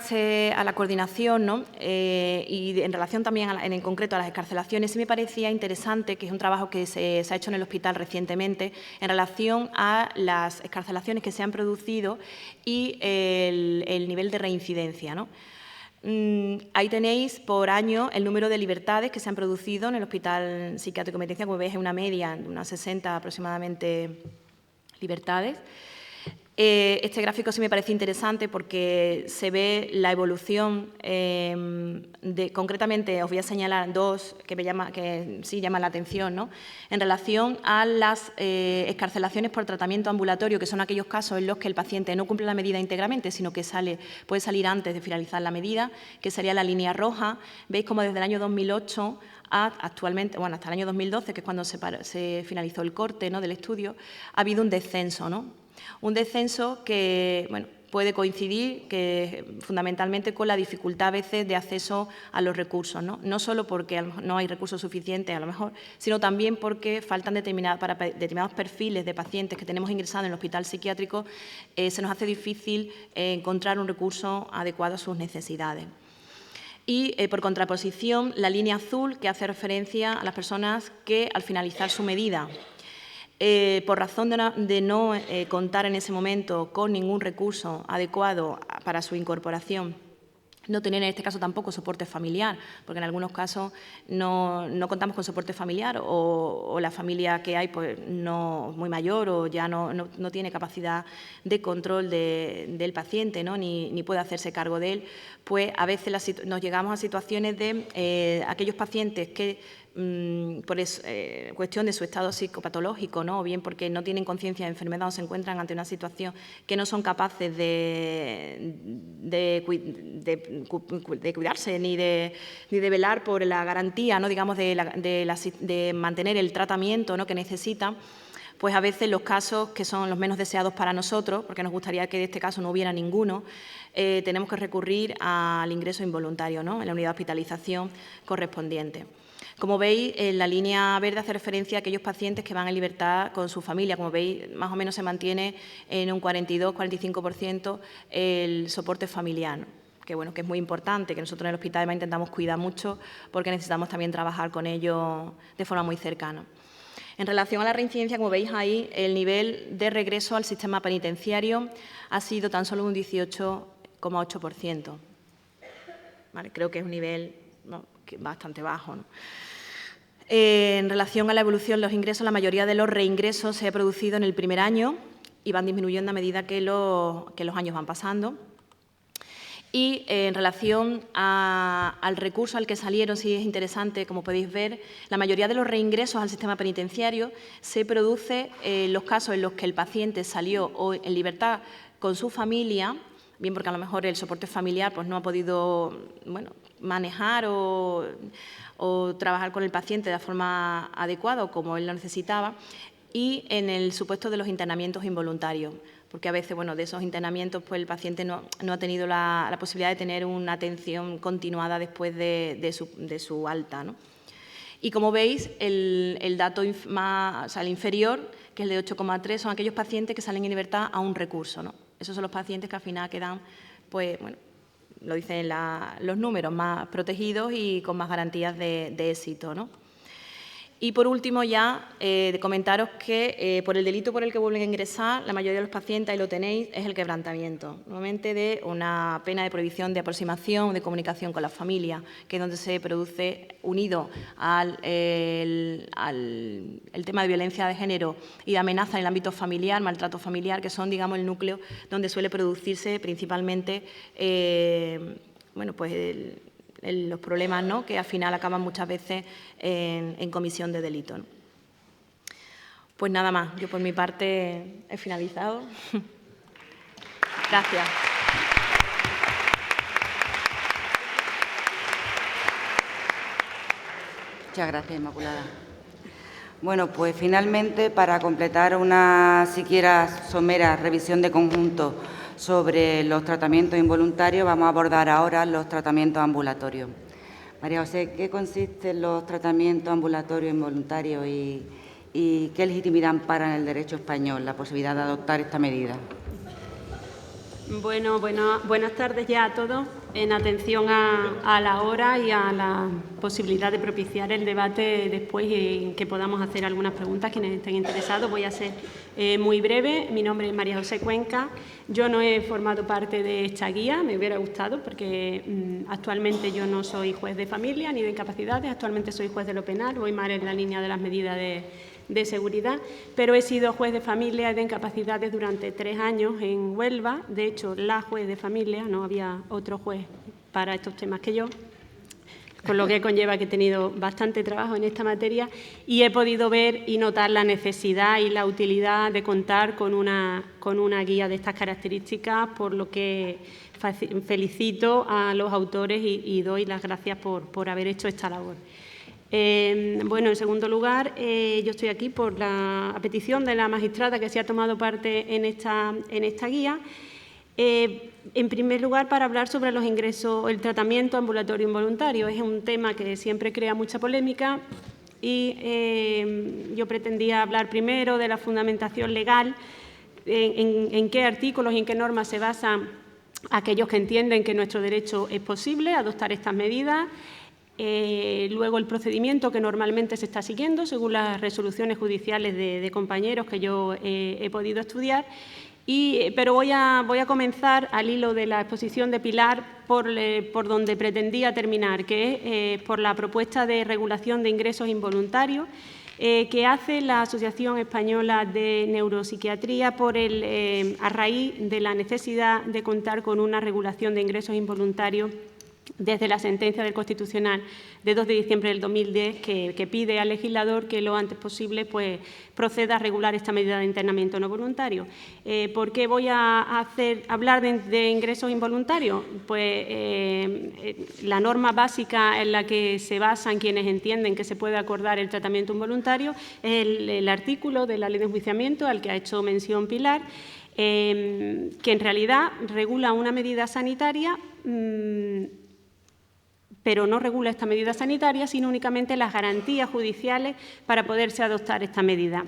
la coordinación, ¿no?, y en relación también en concreto a las excarcelaciones, sí me parecía interesante, que es un trabajo que se ha hecho en el hospital recientemente, en relación a las excarcelaciones que se han producido y el nivel de reincidencia, ¿no? Ahí tenéis por año el número de libertades que se han producido en el Hospital Psiquiátrico Penitenciario, como veis, es una media de unas 60 aproximadamente libertades. Este gráfico sí me parece interesante porque se ve la evolución, concretamente os voy a señalar 2 que sí llaman la atención, ¿no?, en relación a las excarcelaciones por tratamiento ambulatorio, que son aquellos casos en los que el paciente no cumple la medida íntegramente, sino que puede salir antes de finalizar la medida, que sería la línea roja. Veis como desde el año 2008 actualmente, bueno, hasta el año 2012, que es cuando se finalizó el corte, ¿no?, del estudio, ha habido un descenso, ¿no? Un descenso que, bueno, puede coincidir fundamentalmente con la dificultad a veces de acceso a los recursos, ¿no? No solo porque no hay recursos suficientes, a lo mejor, sino también porque faltan para determinados perfiles de pacientes que tenemos ingresados en el hospital psiquiátrico, se nos hace difícil encontrar un recurso adecuado a sus necesidades. Y, por contraposición, la línea azul, que hace referencia a las personas que, al finalizar su medida, por razón de no contar en ese momento con ningún recurso adecuado para su incorporación, no tener en este caso tampoco soporte familiar, porque en algunos casos no contamos con soporte familiar o la familia que hay pues no es muy mayor o ya no tiene capacidad de control del paciente, ¿no? ni puede hacerse cargo de él, pues a veces nos llegamos a situaciones de aquellos pacientes que por cuestión de su estado psicopatológico, ¿no? O bien porque no tienen conciencia de enfermedad o se encuentran ante una situación que no son capaces de cuidarse ni de velar por la garantía, ¿no? digamos, de mantener el tratamiento, ¿no? que necesitan, pues a veces los casos que son los menos deseados para nosotros, porque nos gustaría que de este caso no hubiera ninguno, tenemos que recurrir al ingreso involuntario, ¿no? en la unidad de hospitalización correspondiente. Como veis, la línea verde hace referencia a aquellos pacientes que van en libertad con su familia. Como veis, más o menos se mantiene en un 42-45% el soporte familiar, ¿no? Que es muy importante, que nosotros en el hospital además intentamos cuidar mucho porque necesitamos también trabajar con ellos de forma muy cercana. En relación a la reincidencia, como veis ahí, el nivel de regreso al sistema penitenciario ha sido tan solo un 18,8%. ¿Vale? Creo que es un nivel bastante bajo, ¿no? En relación a la evolución de los ingresos, la mayoría de los reingresos se ha producido en el primer año y van disminuyendo a medida que los años van pasando. Y en relación al recurso al que salieron, sí es interesante, como podéis ver, la mayoría de los reingresos al sistema penitenciario se produce en los casos en los que el paciente salió o en libertad con su familia, bien porque a lo mejor el soporte familiar pues, no ha podido manejar o trabajar con el paciente de forma adecuada o como él lo necesitaba, y en el supuesto de los internamientos involuntarios, porque a veces, de esos internamientos pues, el paciente no ha tenido la posibilidad de tener una atención continuada después de su alta, ¿no? Y como veis, el dato el inferior, que es el de 8,3, son aquellos pacientes que salen en libertad a un recurso, ¿no? Esos son los pacientes que al final quedan, pues, lo dicen los números, más protegidos y con más garantías de éxito, ¿no? Y, por último, ya comentaros que por el delito por el que vuelven a ingresar, la mayoría de los pacientes, ahí lo tenéis, es el quebrantamiento, nuevamente de una pena de prohibición de aproximación, de comunicación con la familia, que es donde se produce, unido al tema de violencia de género y de amenaza en el ámbito familiar, maltrato familiar, que son, digamos, el núcleo donde suele producirse principalmente, los problemas, ¿no? que al final acaban muchas veces en comisión de delito, ¿no? Pues nada más, yo por mi parte he finalizado. Gracias. Muchas gracias, Inmaculada. Bueno, pues finalmente, para completar una siquiera somera revisión de conjunto sobre los tratamientos involuntarios, vamos a abordar ahora los tratamientos ambulatorios. María José, ¿qué consisten los tratamientos ambulatorios involuntarios y qué legitimidad ampara en el derecho español la posibilidad de adoptar esta medida? Bueno, buenas tardes ya a todos. En atención a la hora y a la posibilidad de propiciar el debate después y que podamos hacer algunas preguntas quienes estén interesados. Voy a ser muy breve. Mi nombre es María José Cuenca. Yo no he formado parte de esta guía, me hubiera gustado porque actualmente yo no soy juez de familia ni de incapacidades, actualmente soy juez de lo penal, voy más en la línea de las medidas de seguridad, pero he sido juez de familia y de incapacidades durante 3 años en Huelva. De hecho, la juez de familia, no había otro juez para estos temas que yo, con lo que conlleva que he tenido bastante trabajo en esta materia y he podido ver y notar la necesidad y la utilidad de contar con una guía de estas características, por lo que felicito a los autores y doy las gracias por haber hecho esta labor. En segundo lugar, yo estoy aquí a petición de la magistrada que se ha tomado parte en esta guía. En primer lugar, para hablar sobre los ingresos, el tratamiento ambulatorio involuntario. Es un tema que siempre crea mucha polémica y yo pretendía hablar primero de la fundamentación legal, en qué artículos y en qué normas se basa aquellos que entienden que nuestro derecho es posible adoptar estas medidas. Luego, el procedimiento que normalmente se está siguiendo, según las resoluciones judiciales de compañeros que yo he podido estudiar. Pero voy a comenzar al hilo de la exposición de Pilar por donde pretendía terminar, que es por la propuesta de regulación de ingresos involuntarios que hace la Asociación Española de Neuropsiquiatría a raíz de la necesidad de contar con una regulación de ingresos involuntarios desde la sentencia del Constitucional de 2 de diciembre del 2010 que pide al legislador que lo antes posible pues, proceda a regular esta medida de internamiento no voluntario. ¿Por qué voy a hablar de ingresos involuntarios? Pues la norma básica en la que se basan quienes entienden que se puede acordar el tratamiento involuntario es el artículo de la Ley de Enjuiciamiento al que ha hecho mención Pilar, que en realidad regula una medida sanitaria, pero no regula esta medida sanitaria, sino únicamente las garantías judiciales para poderse adoptar esta medida.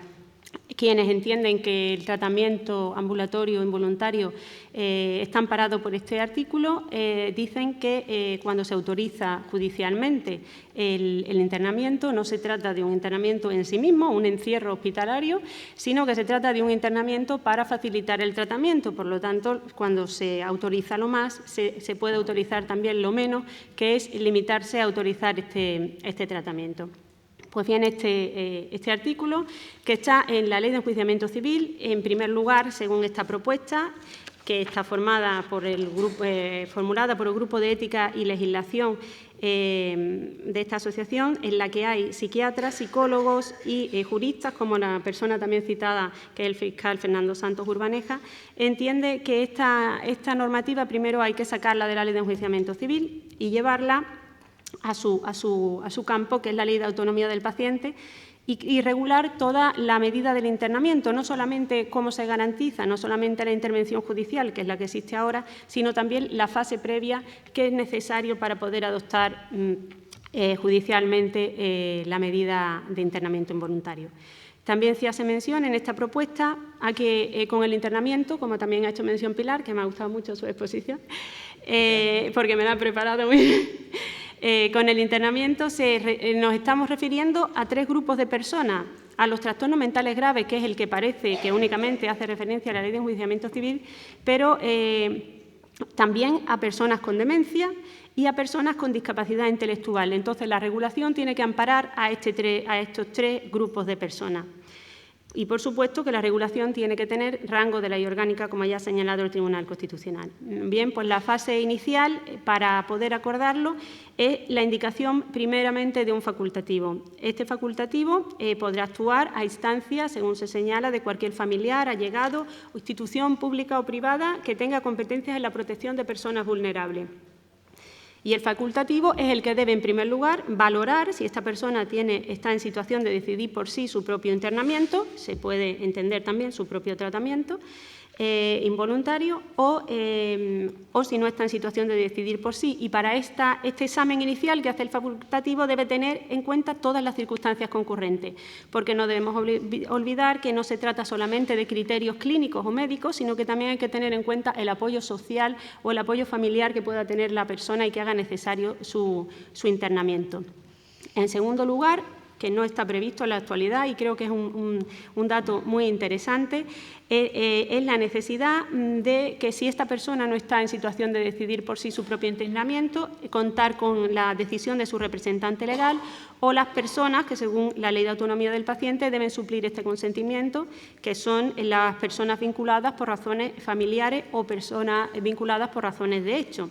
Quienes entienden que el tratamiento ambulatorio involuntario está amparado por este artículo, dicen que cuando se autoriza judicialmente el internamiento, no se trata de un internamiento en sí mismo, un encierro hospitalario, sino que se trata de un internamiento para facilitar el tratamiento. Por lo tanto, cuando se autoriza lo más, se puede autorizar también lo menos, que es limitarse a autorizar este tratamiento. Pues bien, este artículo, que está en la Ley de Enjuiciamiento Civil, en primer lugar, según esta propuesta, que está formulada por el Grupo de Ética y Legislación de esta asociación, en la que hay psiquiatras, psicólogos y juristas, como la persona también citada, que es el fiscal Fernando Santos Urbaneja, entiende que esta normativa primero hay que sacarla de la Ley de Enjuiciamiento Civil y llevarla a su campo, que es la Ley de Autonomía del Paciente, y regular toda la medida del internamiento, no solamente cómo se garantiza, no solamente la intervención judicial, que es la que existe ahora, sino también la fase previa que es necesario para poder adoptar judicialmente la medida de internamiento involuntario. También se hace mención en esta propuesta a que con el internamiento, como también ha hecho mención Pilar, que me ha gustado mucho su exposición, porque me la ha preparado muy bien. Con el internamiento nos estamos refiriendo a 3 grupos de personas: a los trastornos mentales graves, que es el que parece que únicamente hace referencia a la Ley de Enjuiciamiento Civil, pero también a personas con demencia y a personas con discapacidad intelectual. Entonces, la regulación tiene que amparar a estos 3 grupos de personas. Y, por supuesto, que la regulación tiene que tener rango de ley orgánica, como ya ha señalado el Tribunal Constitucional. Bien, pues la fase inicial, para poder acordarlo, es la indicación primeramente de un facultativo. Este facultativo podrá actuar a instancia, según se señala, de cualquier familiar, allegado o institución pública o privada que tenga competencias en la protección de personas vulnerables. Y el facultativo es el que debe, en primer lugar, valorar si esta persona está en situación de decidir por sí su propio internamiento, se puede entender también su propio tratamiento involuntario, o si no está en situación de decidir por sí. Y para este examen inicial que hace el facultativo debe tener en cuenta todas las circunstancias concurrentes, porque no debemos olvidar que no se trata solamente de criterios clínicos o médicos, sino que también hay que tener en cuenta el apoyo social o el apoyo familiar que pueda tener la persona y que haga necesario su internamiento. En segundo lugar, que no está previsto en la actualidad y creo que es un dato muy interesante, es la necesidad de que, si esta persona no está en situación de decidir por sí su propio internamiento, contar con la decisión de su representante legal o las personas que, según la Ley de Autonomía del Paciente, deben suplir este consentimiento, que son las personas vinculadas por razones familiares o personas vinculadas por razones de hecho.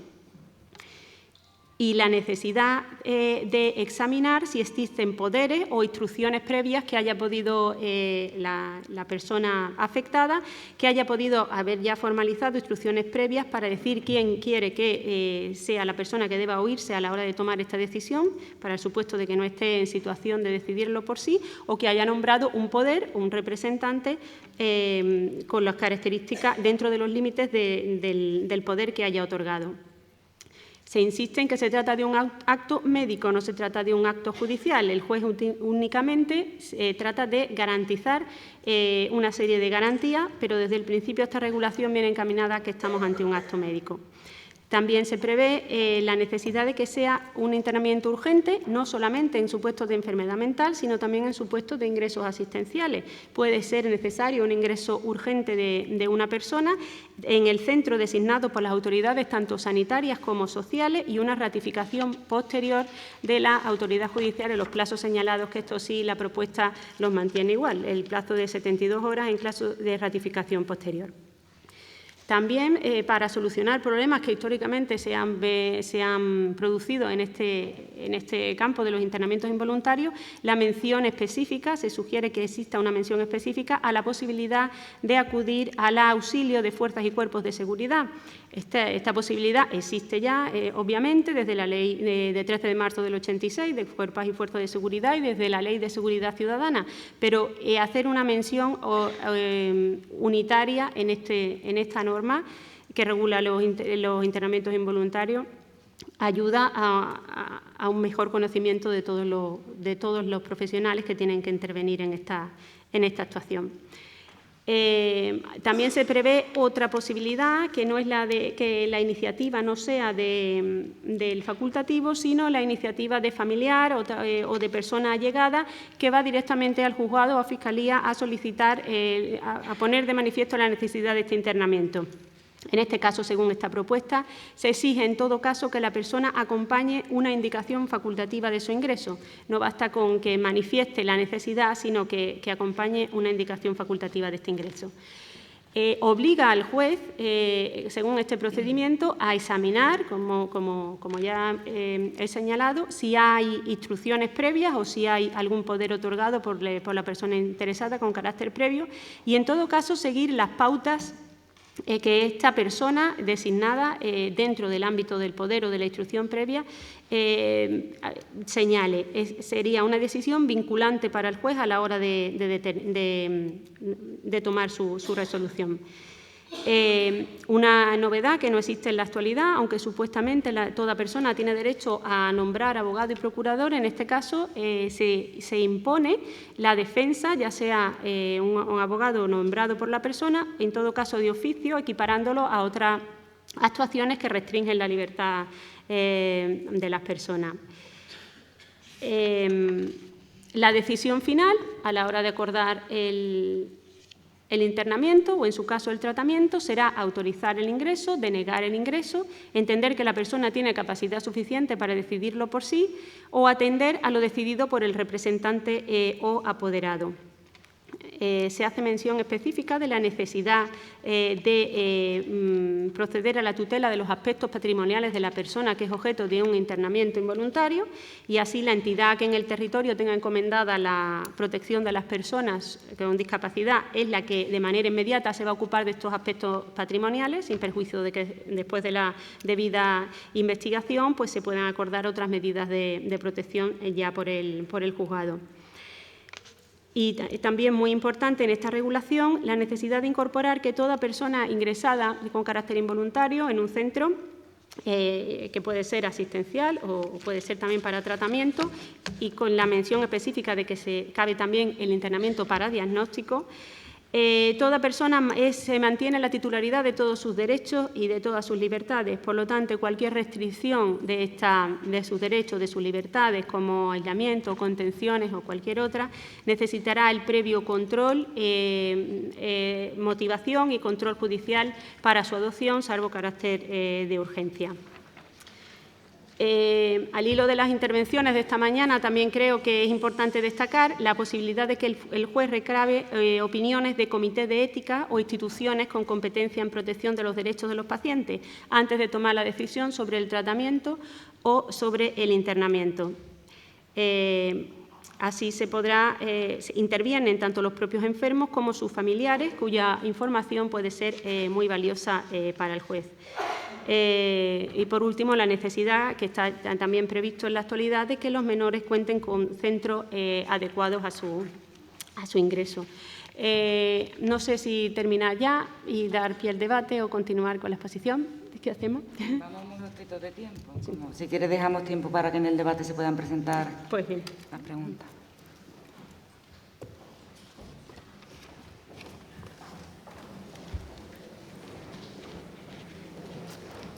Y la necesidad de examinar si existen poderes o instrucciones previas que haya podido la persona afectada, que haya podido haber ya formalizado instrucciones previas para decir quién quiere que sea la persona que deba oírse a la hora de tomar esta decisión, para el supuesto de que no esté en situación de decidirlo por sí, o que haya nombrado un poder, un representante, con las características dentro de los límites del poder que haya otorgado. Se insiste en que se trata de un acto médico, no se trata de un acto judicial. El juez únicamente trata de garantizar una serie de garantías, pero desde el principio esta regulación viene encaminada a que estamos ante un acto médico. También se prevé la necesidad de que sea un internamiento urgente, no solamente en supuestos de enfermedad mental, sino también en supuestos de ingresos asistenciales. Puede ser necesario un ingreso urgente de una persona en el centro designado por las autoridades tanto sanitarias como sociales y una ratificación posterior de la autoridad judicial en los plazos señalados, que esto sí la propuesta los mantiene igual, el plazo de 72 horas en caso de ratificación posterior. También para solucionar problemas que históricamente se han producido en este campo de los internamientos involuntarios, la mención específica, se sugiere que exista una mención específica a la posibilidad de acudir al auxilio de fuerzas y cuerpos de seguridad. Esta posibilidad existe ya, obviamente, desde la Ley de 13 de marzo del 86 de cuerpos y fuerzas de seguridad y desde la Ley de Seguridad Ciudadana, pero hacer una mención unitaria en esta norma que regula los internamientos involuntarios ayuda a un mejor conocimiento de todos los profesionales que tienen que intervenir en esta actuación. También se prevé otra posibilidad, que no es la de que la iniciativa no sea del facultativo, sino la iniciativa de familiar o de persona allegada, que va directamente al juzgado o a Fiscalía a solicitar, a poner de manifiesto la necesidad de este internamiento. En este caso, según esta propuesta, se exige en todo caso que la persona acompañe una indicación facultativa de su ingreso. No basta con que manifieste la necesidad, sino que acompañe una indicación facultativa de este ingreso. Obliga al juez, según este procedimiento, a examinar, como ya he señalado, si hay instrucciones previas o si hay algún poder otorgado por la persona interesada con carácter previo y, en todo caso, seguir las pautas que esta persona designada dentro del ámbito del poder o de la instrucción previa señale. Sería una decisión vinculante para el juez a la hora de tomar su resolución. Una novedad que no existe en la actualidad, aunque supuestamente toda persona tiene derecho a nombrar abogado y procurador, en este caso se impone la defensa, ya sea un abogado nombrado por la persona, en todo caso de oficio, equiparándolo a otras actuaciones que restringen la libertad de las personas. La decisión final, a la hora de acordar el internamiento o, en su caso, el tratamiento, será autorizar el ingreso, denegar el ingreso, entender que la persona tiene capacidad suficiente para decidirlo por sí o atender a lo decidido por el representante o apoderado. Se hace mención específica de la necesidad de proceder a la tutela de los aspectos patrimoniales de la persona que es objeto de un internamiento involuntario y así la entidad que en el territorio tenga encomendada la protección de las personas con discapacidad es la que de manera inmediata se va a ocupar de estos aspectos patrimoniales, sin perjuicio de que después de la debida investigación pues se puedan acordar otras medidas de protección ya por el juzgado. Y también muy importante en esta regulación la necesidad de incorporar que toda persona ingresada con carácter involuntario en un centro, que puede ser asistencial o puede ser también para tratamiento, y con la mención específica de que se cabe también el internamiento para diagnóstico, toda persona se mantiene la titularidad de todos sus derechos y de todas sus libertades. Por lo tanto, cualquier restricción de sus derechos, de sus libertades, como aislamiento, contenciones o cualquier otra, necesitará el previo control, motivación y control judicial para su adopción, salvo carácter de urgencia. Al hilo de las intervenciones de esta mañana, también creo que es importante destacar la posibilidad de que el juez recabe opiniones de comités de ética o instituciones con competencia en protección de los derechos de los pacientes antes de tomar la decisión sobre el tratamiento o sobre el internamiento. Así intervienen tanto los propios enfermos como sus familiares, cuya información puede ser muy valiosa para el juez. Y, por último, la necesidad, que está también previsto en la actualidad, de que los menores cuenten con centros adecuados a su ingreso. No sé si terminar ya y dar pie al debate o continuar con la exposición. ¿Qué hacemos? Vamos poquito de tiempo. Si quieres, dejamos tiempo para que en el debate se puedan presentar Pues bien. las preguntas.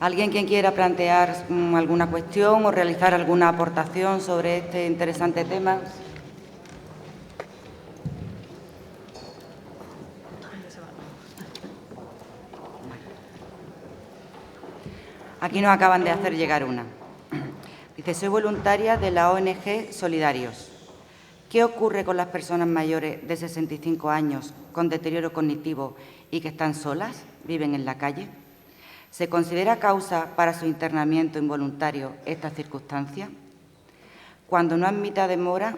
¿Alguien quien quiera plantear alguna cuestión o realizar alguna aportación sobre este interesante tema? Aquí nos acaban de hacer llegar una. Dice, soy voluntaria de la ONG Solidarios. ¿Qué ocurre con las personas mayores de 65 años con deterioro cognitivo y que están solas, viven en la calle? ¿Se considera causa para su internamiento involuntario esta circunstancia? Cuando no admita demora,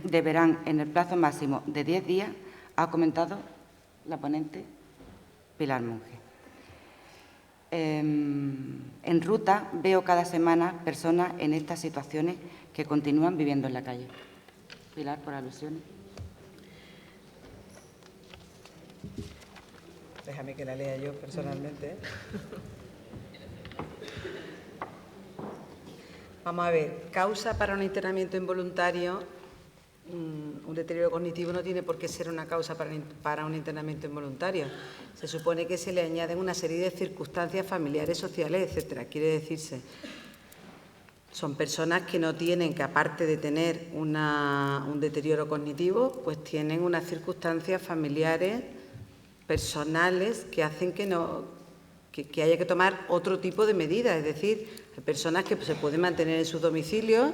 deberán, en el plazo máximo de 10 días, ha comentado la ponente Pilar Monge. En ruta veo cada semana personas en estas situaciones que continúan viviendo en la calle. Pilar, por alusiones. Déjame que la lea yo personalmente. Vamos a ver, causa para un internamiento involuntario, un deterioro cognitivo no tiene por qué ser una causa para un internamiento involuntario. Se supone que se le añaden una serie de circunstancias familiares, sociales, etcétera. Quiere decirse, son personas que no tienen, que aparte de tener un deterioro cognitivo, pues tienen unas circunstancias familiares, personales, que hacen que haya que tomar otro tipo de medidas. Es decir, hay personas que se pueden mantener en sus domicilios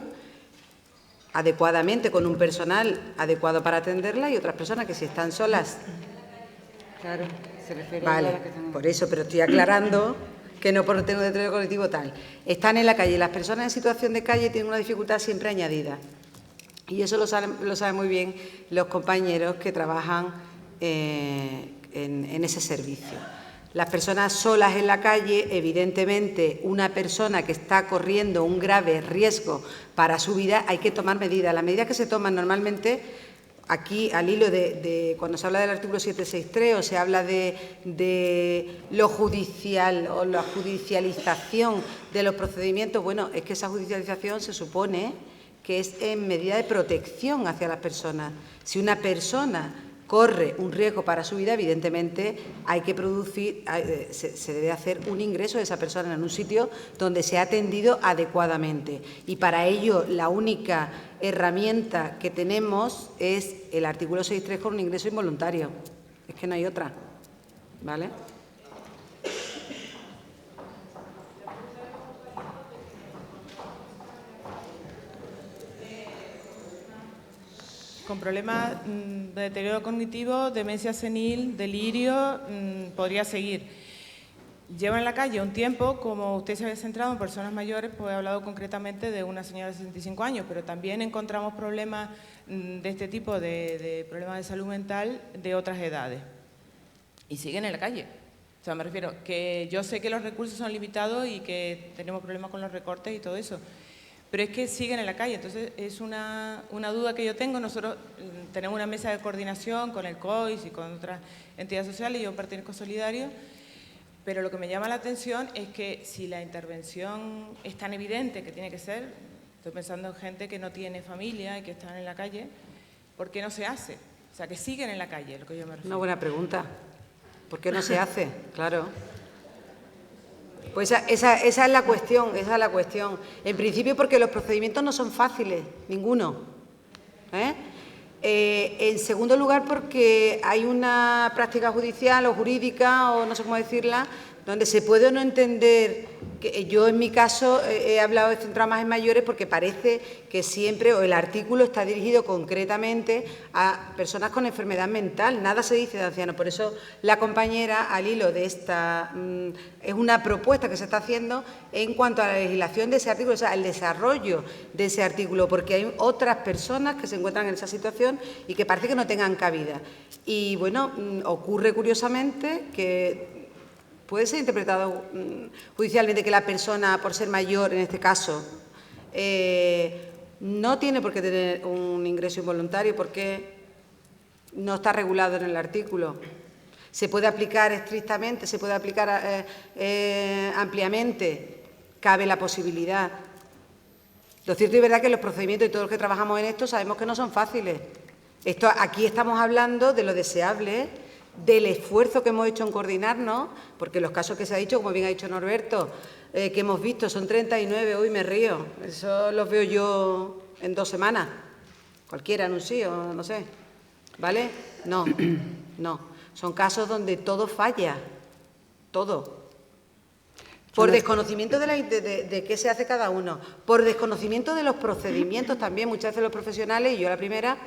adecuadamente, con un personal adecuado para atenderla, y otras personas que si están solas. Claro, se refiere Vale, a la que tenemos. por eso, pero estoy aclarando que no por tener un deterioro cognitivo tal. Están en la calle. Las personas en situación de calle tienen una dificultad siempre añadida. Y eso lo saben muy bien los compañeros que trabajan en ese servicio. Las personas solas en la calle, evidentemente, una persona que está corriendo un grave riesgo para su vida, hay que tomar medidas. Las medidas que se toman normalmente, aquí al hilo de cuando se habla del artículo 763 o se habla de lo judicial o la judicialización de los procedimientos, bueno, es que esa judicialización se supone que es en medida de protección hacia las personas. Si una persona corre un riesgo para su vida, evidentemente hay que se debe hacer un ingreso de esa persona en un sitio donde se ha atendido adecuadamente. Y para ello la única herramienta que tenemos es el artículo 6.3 con un ingreso involuntario. Es que no hay otra, ¿vale? Con problemas de deterioro cognitivo, demencia senil, delirio, podría seguir. Lleva en la calle un tiempo, como usted se había centrado en personas mayores, pues he hablado concretamente de una señora de 65 años, pero también encontramos problemas de este tipo, de problemas de salud mental de otras edades. Y siguen en la calle. O sea, me refiero que yo sé que los recursos son limitados y que tenemos problemas con los recortes y todo eso, pero es que siguen en la calle. Entonces, es una duda que yo tengo. Nosotros tenemos una mesa de coordinación con el COIS y con otras entidades sociales, y yo pertenezco a Solidarios, pero lo que me llama la atención es que si la intervención es tan evidente que tiene que ser, estoy pensando en gente que no tiene familia y que están en la calle, ¿por qué no se hace? O sea, que siguen en la calle, lo que yo me refiero. Una buena pregunta. ¿Por qué no se hace? Claro. Pues esa es la cuestión, En principio porque los procedimientos no son fáciles, ninguno. En segundo lugar porque hay una práctica judicial o jurídica, o no sé cómo decirla, donde se puede o no entender, que yo en mi caso he hablado de centrar más en mayores porque parece que siempre, o el artículo está dirigido concretamente a personas con enfermedad mental, nada se dice de ancianos. Por eso la compañera, al hilo de esta, es una propuesta que se está haciendo en cuanto a la legislación de ese artículo, o sea, el desarrollo de ese artículo, porque hay otras personas que se encuentran en esa situación y que parece que no tengan cabida. Y bueno, ocurre curiosamente que puede ser interpretado judicialmente que la persona, por ser mayor en este caso, no tiene por qué tener un ingreso involuntario porque no está regulado en el artículo. Se puede aplicar estrictamente, se puede aplicar ampliamente cabe la posibilidad. Lo cierto y verdad que los procedimientos y todos los que trabajamos en esto sabemos que no son fáciles. Aquí estamos hablando de lo deseable, del esfuerzo que hemos hecho en coordinarnos, porque los casos que se ha dicho, como bien ha dicho Norberto, que hemos visto son 39, hoy me río. Eso los veo yo en 2 semanas. Cualquiera anuncio, no sé. ¿Vale? No, no. Son casos donde todo falla. Todo. Por desconocimiento de qué se hace cada uno. Por desconocimiento de los procedimientos también. Muchas veces los profesionales, y yo la primera,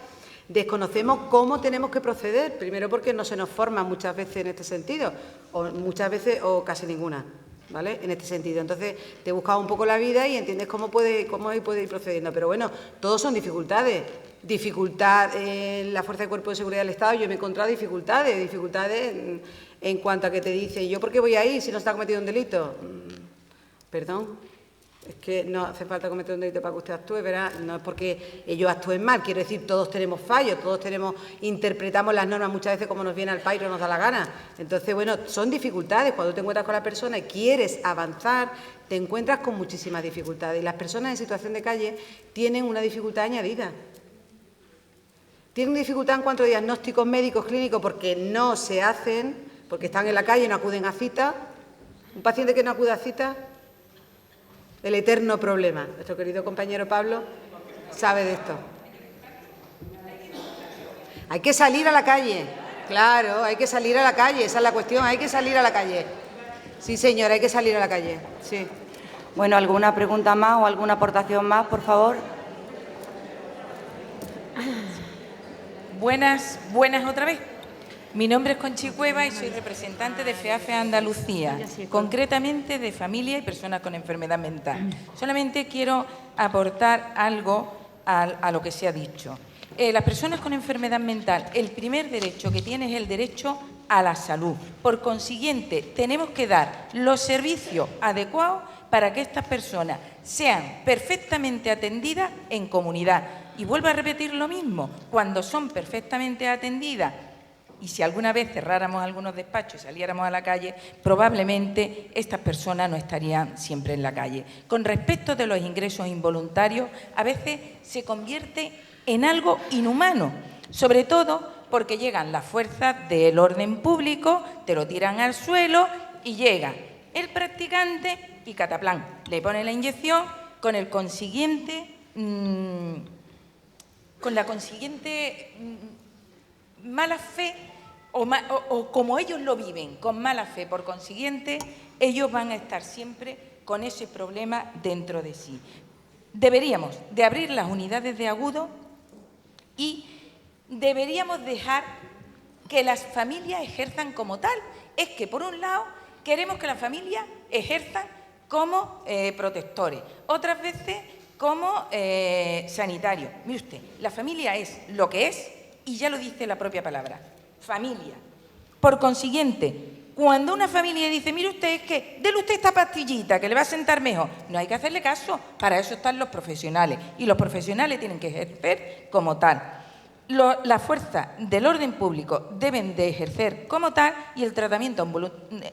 desconocemos cómo tenemos que proceder. Primero porque no se nos forma muchas veces en este sentido. O muchas veces o casi ninguna. ¿Vale? En este sentido. Entonces, te buscas un poco la vida y entiendes cómo puede ir procediendo. Pero bueno, todos son dificultades. Dificultad en la Fuerza de Cuerpo de Seguridad del Estado, yo me he encontrado dificultades en cuanto a que te dice, ¿yo por qué voy ahí si no está cometido un delito? Perdón, es que no hace falta cometer un delito para que usted actúe, ¿verdad? No es porque ellos actúen mal, quiero decir, todos tenemos fallos, interpretamos las normas muchas veces como nos viene al pairo, nos da la gana. Entonces, bueno, son dificultades. Cuando te encuentras con la persona y quieres avanzar, te encuentras con muchísimas dificultades. Y las personas en situación de calle tienen una dificultad añadida. Tienen dificultad en cuanto a diagnósticos médicos clínicos porque no se hacen, porque están en la calle y no acuden a cita. Un paciente que no acude a cita, el eterno problema. Nuestro querido compañero Pablo sabe de esto. Hay que salir a la calle. Claro, hay que salir a la calle, esa es la cuestión, hay que salir a la calle. Sí, señora, hay que salir a la calle. Sí. Bueno, ¿alguna pregunta más o alguna aportación más, por favor? Buenas otra vez. Mi nombre es Conchi Cueva y soy representante de FEAFE Andalucía, concretamente de familia y personas con enfermedad mental. Solamente quiero aportar algo a lo que se ha dicho. Las personas con enfermedad mental, el primer derecho que tienen es el derecho a la salud. Por consiguiente, tenemos que dar los servicios adecuados para que estas personas sean perfectamente atendidas en comunidad. Y vuelvo a repetir lo mismo, cuando son perfectamente atendidas, y si alguna vez cerráramos algunos despachos y saliéramos a la calle, probablemente estas personas no estarían siempre en la calle. Con respecto de los ingresos involuntarios, a veces se convierte en algo inhumano, sobre todo porque llegan las fuerzas del orden público, te lo tiran al suelo y llega el practicante y cataplán, le pone la inyección con la consiguiente mala fe o como ellos lo viven, con mala fe. Por consiguiente, ellos van a estar siempre con ese problema dentro de sí. Deberíamos de abrir las unidades de agudo y deberíamos dejar que las familias ejerzan como tal. Es que, por un lado, queremos que las familias ejerzan como protectores, otras veces como sanitarios. Mire usted, la familia es lo que es y ya lo dice la propia palabra, familia. Por consiguiente, cuando una familia dice, mire usted, es que dele usted esta pastillita que le va a sentar mejor, no hay que hacerle caso, para eso están los profesionales y los profesionales tienen que ejercer como tal. Las fuerzas del orden público deben de ejercer como tal y el tratamiento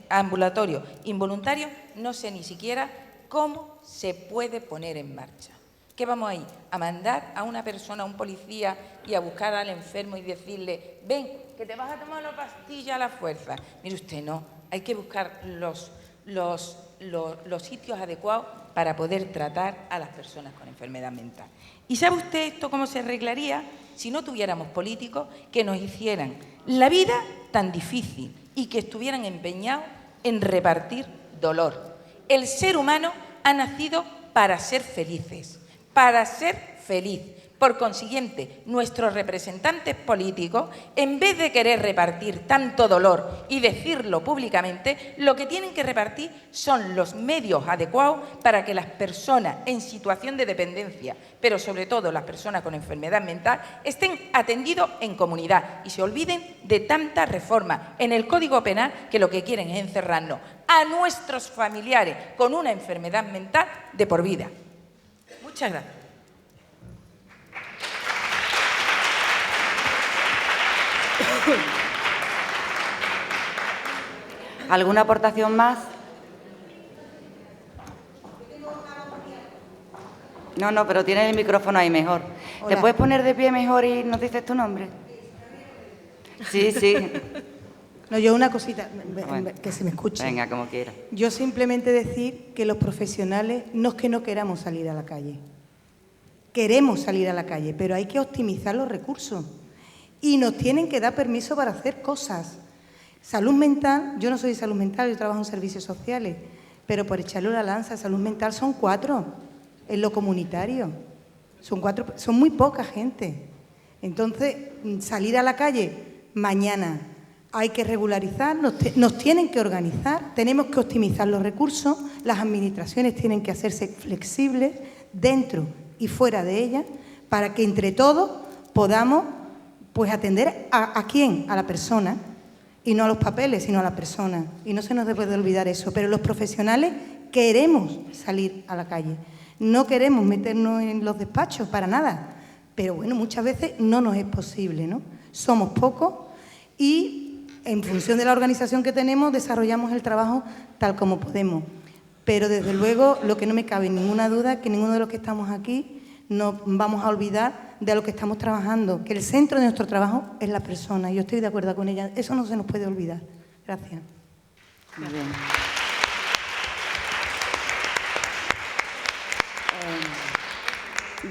ambulatorio involuntario no sé ni siquiera cómo se puede poner en marcha. ¿Qué vamos a ir? ¿A mandar a una persona, a un policía y a buscar al enfermo y decirle, ven, que te vas a tomar la pastilla a la fuerza? Mire usted, no, hay que buscar los sitios adecuados para poder tratar a las personas con enfermedad mental. ¿Y sabe usted esto cómo se arreglaría si no tuviéramos políticos que nos hicieran la vida tan difícil y que estuvieran empeñados en repartir dolor? El ser humano ha nacido para ser felices, para ser feliz. Por consiguiente, nuestros representantes políticos, en vez de querer repartir tanto dolor y decirlo públicamente, lo que tienen que repartir son los medios adecuados para que las personas en situación de dependencia, pero sobre todo las personas con enfermedad mental, estén atendidos en comunidad y se olviden de tantas reformas en el Código Penal que lo que quieren es encerrarnos a nuestros familiares con una enfermedad mental de por vida. Muchas gracias. ¿Alguna aportación más? No, pero tienes el micrófono ahí mejor. Hola. ¿Te puedes poner de pie mejor y nos dices tu nombre? Sí, sí. No, yo una cosita, Bueno. que se me escuche. Venga, como quieras. Yo simplemente decir que los profesionales no es que no queramos salir a la calle. Queremos salir a la calle, pero hay que optimizar los recursos. Y nos tienen que dar permiso para hacer cosas. Salud mental, yo no soy de salud mental, yo trabajo en servicios sociales, pero por echarle una lanza, salud mental son 4 en lo comunitario. Son 4, son muy poca gente. Entonces, salir a la calle mañana, hay que regularizar, nos tienen que organizar, tenemos que optimizar los recursos, las administraciones tienen que hacerse flexibles dentro y fuera de ellas para que entre todos podamos pues atender a quién, a la persona, y no a los papeles, sino a la persona. Y no se nos debe de olvidar eso, pero los profesionales queremos salir a la calle, no queremos meternos en los despachos para nada, pero bueno, muchas veces no nos es posible, ¿no? Somos pocos y en función de la organización que tenemos, desarrollamos el trabajo tal como podemos. Pero, desde luego, lo que no me cabe ninguna duda es que ninguno de los que estamos aquí nos vamos a olvidar de lo que estamos trabajando, que el centro de nuestro trabajo es la persona. Yo estoy de acuerdo con ella. Eso no se nos puede olvidar. Gracias. Muy bien.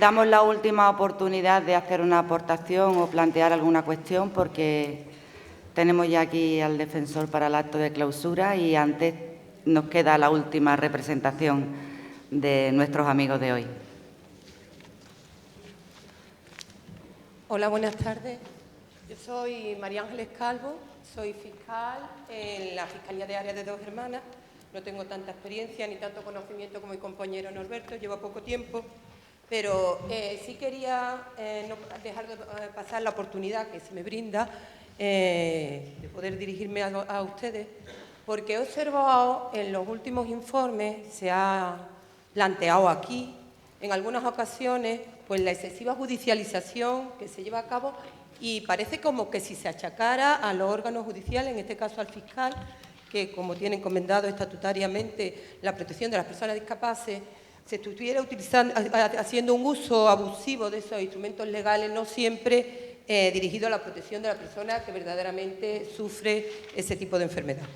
Damos la última oportunidad de hacer una aportación o plantear alguna cuestión porque tenemos ya aquí al defensor para el acto de clausura y antes nos queda la última representación de nuestros amigos de hoy. Hola, buenas tardes. Yo soy María Ángeles Calvo, soy fiscal en la Fiscalía de Área de Dos Hermanas. No tengo tanta experiencia ni tanto conocimiento como mi compañero Norberto, llevo poco tiempo, pero sí quería no dejar de pasar la oportunidad que se me brinda de poder dirigirme a ustedes, porque he observado en los últimos informes, se ha planteado aquí, en algunas ocasiones, pues la excesiva judicialización que se lleva a cabo y parece como que si se achacara a los órganos judiciales, en este caso al fiscal, que como tiene encomendado estatutariamente la protección de las personas discapaces, se estuviera haciendo un uso abusivo de esos instrumentos legales, no siempre dirigido a la protección de la persona que verdaderamente sufre ese tipo de enfermedad.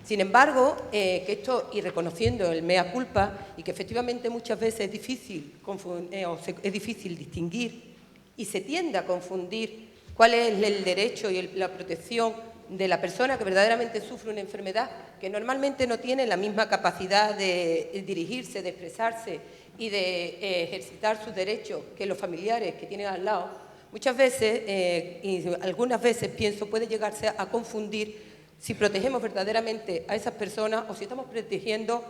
Sin embargo, que esto, y reconociendo el mea culpa, y que efectivamente muchas veces es difícil distinguir y se tiende a confundir cuál es el derecho y la protección de la persona que verdaderamente sufre una enfermedad, que normalmente no tiene la misma capacidad de dirigirse, de expresarse y de ejercitar sus derechos que los familiares que tienen al lado. Muchas veces, y algunas veces pienso, puede llegarse a confundir si protegemos verdaderamente a esas personas o si estamos protegiendo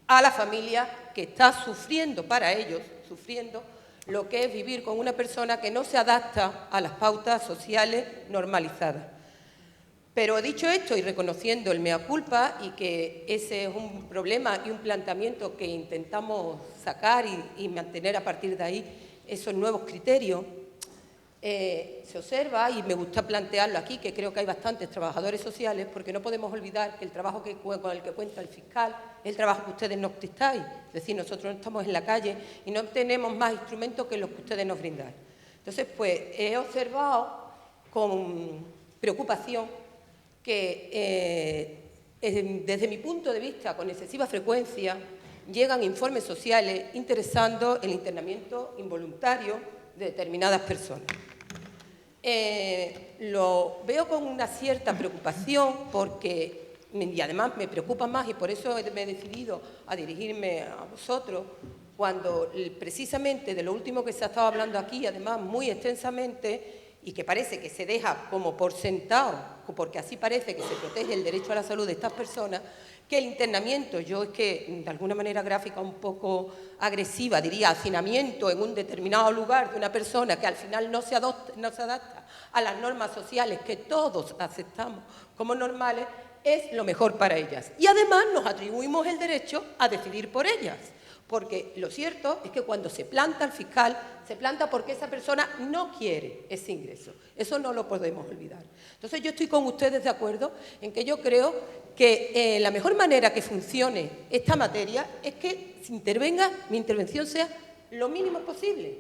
a la familia que está sufriendo para ellos, sufriendo lo que es vivir con una persona que no se adapta a las pautas sociales normalizadas. Pero dicho esto y reconociendo el mea culpa y que ese es un problema y un planteamiento que intentamos sacar y mantener a partir de ahí esos nuevos criterios, se observa, y me gusta plantearlo aquí, que creo que hay bastantes trabajadores sociales, porque no podemos olvidar que el trabajo con el que cuenta el fiscal es el trabajo que ustedes nos prestáis. Es decir, nosotros no estamos en la calle y no tenemos más instrumentos que los que ustedes nos brindan. Entonces, pues he observado con preocupación que desde mi punto de vista, con excesiva frecuencia, llegan informes sociales interesando el internamiento involuntario de determinadas personas. Lo veo con una cierta preocupación porque, y además me preocupa más y por eso me he decidido a dirigirme a vosotros, cuando precisamente de lo último que se ha estado hablando aquí, además muy extensamente, y que parece que se deja como por sentado, porque así parece que se protege el derecho a la salud de estas personas, que el internamiento, yo es que de alguna manera gráfica un poco agresiva, diría hacinamiento en un determinado lugar de una persona que al final no se adapta a las normas sociales que todos aceptamos como normales, es lo mejor para ellas. Y además nos atribuimos el derecho a decidir por ellas. Porque lo cierto es que cuando se planta el fiscal, se planta porque esa persona no quiere ese ingreso. Eso no lo podemos olvidar. Entonces yo estoy con ustedes de acuerdo en que yo creo que la mejor manera que funcione esta materia es que si intervenga, mi intervención sea lo mínimo posible.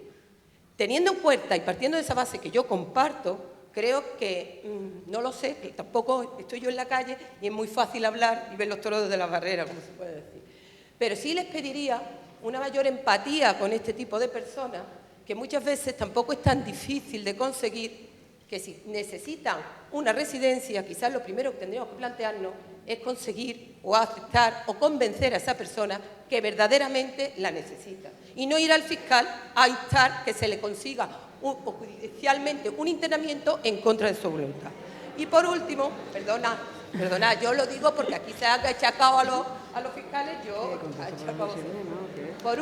Teniendo en cuenta y partiendo de esa base que yo comparto, creo que, no lo sé, que tampoco estoy yo en la calle y es muy fácil hablar y ver los toros desde las barreras, como se puede decir. Pero sí les pediría una mayor empatía con este tipo de personas, que muchas veces tampoco es tan difícil de conseguir, que si necesitan una residencia, quizás lo primero que tendríamos que plantearnos es conseguir o aceptar o convencer a esa persona que verdaderamente la necesita. Y no ir al fiscal a instar que se le consiga o judicialmente un internamiento en contra de su voluntad. Y por último, perdona, yo lo digo porque aquí se ha achacado a los fiscales, yo achacado. Por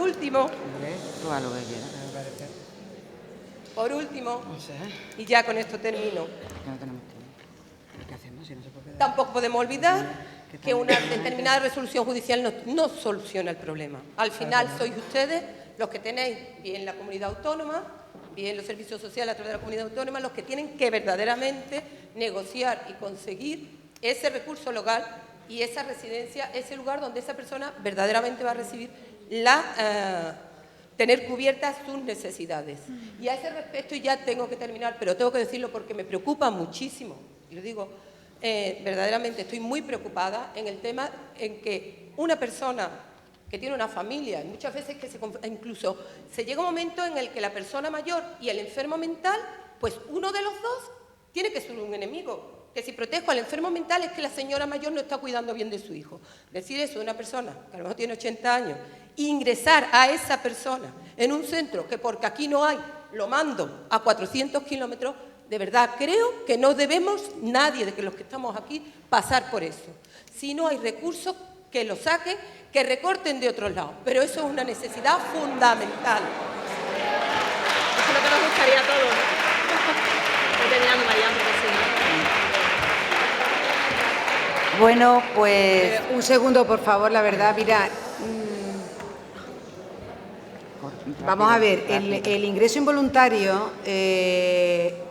último, y ya con esto termino, tampoco podemos olvidar que una determinada resolución judicial no soluciona el problema. Al final sois ustedes los que tenéis, bien la comunidad autónoma, bien los servicios sociales a través de la comunidad autónoma, los que tienen que verdaderamente negociar y conseguir ese recurso legal y esa residencia, ese lugar donde esa persona verdaderamente va a recibir tener cubiertas sus necesidades. Y a ese respecto, y ya tengo que terminar, pero tengo que decirlo porque me preocupa muchísimo, y lo digo, verdaderamente estoy muy preocupada en el tema en que una persona que tiene una familia, y muchas veces que incluso se llega un momento en el que la persona mayor y el enfermo mental, pues uno de los dos tiene que ser un enemigo. Que si protejo al enfermo mental es que la señora mayor no está cuidando bien de su hijo. Decir eso de una persona que a lo mejor tiene 80 años, ingresar a esa persona en un centro que porque aquí no hay, lo mando a 400 kilómetros, de verdad creo que no debemos, nadie de los que estamos aquí, pasar por eso. Si no hay recursos, que lo saquen, que recorten de otros lados. Pero eso es una necesidad fundamental. Eso es lo que nos gustaría a todos, ¿no? Estoy terminando, María, porque si no... Bueno, pues... Un segundo, por favor, la verdad, mira... Vamos a ver, el ingreso involuntario,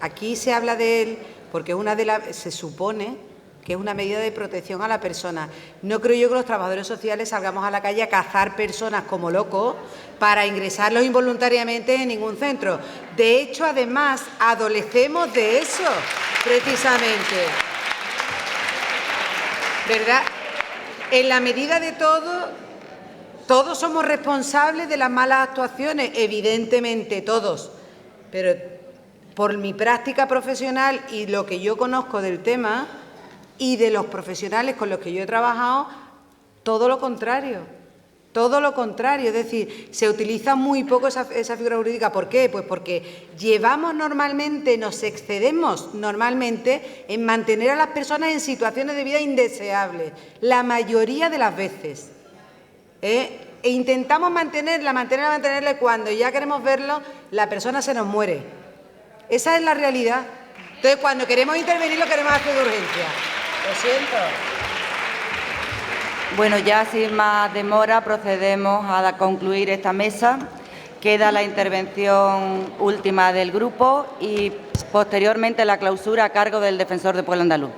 aquí se habla de él porque se supone que es una medida de protección a la persona. No creo yo que los trabajadores sociales salgamos a la calle a cazar personas como locos para ingresarlos involuntariamente en ningún centro. De hecho, además, adolecemos de eso, precisamente. ¿Verdad? En la medida de todo, todos somos responsables de las malas actuaciones, evidentemente todos, pero por mi práctica profesional y lo que yo conozco del tema y de los profesionales con los que yo he trabajado, todo lo contrario. Todo lo contrario, es decir, se utiliza muy poco esa figura jurídica. ¿Por qué? Pues porque nos excedemos normalmente en mantener a las personas en situaciones de vida indeseables, la mayoría de las veces. E intentamos mantenerla y cuando ya queremos verlo, la persona se nos muere. Esa es la realidad. Entonces, cuando queremos intervenir, lo queremos hacer de urgencia. Lo siento. Bueno, ya sin más demora procedemos a concluir esta mesa. Queda la intervención última del grupo y posteriormente la clausura a cargo del Defensor del Pueblo Andaluz.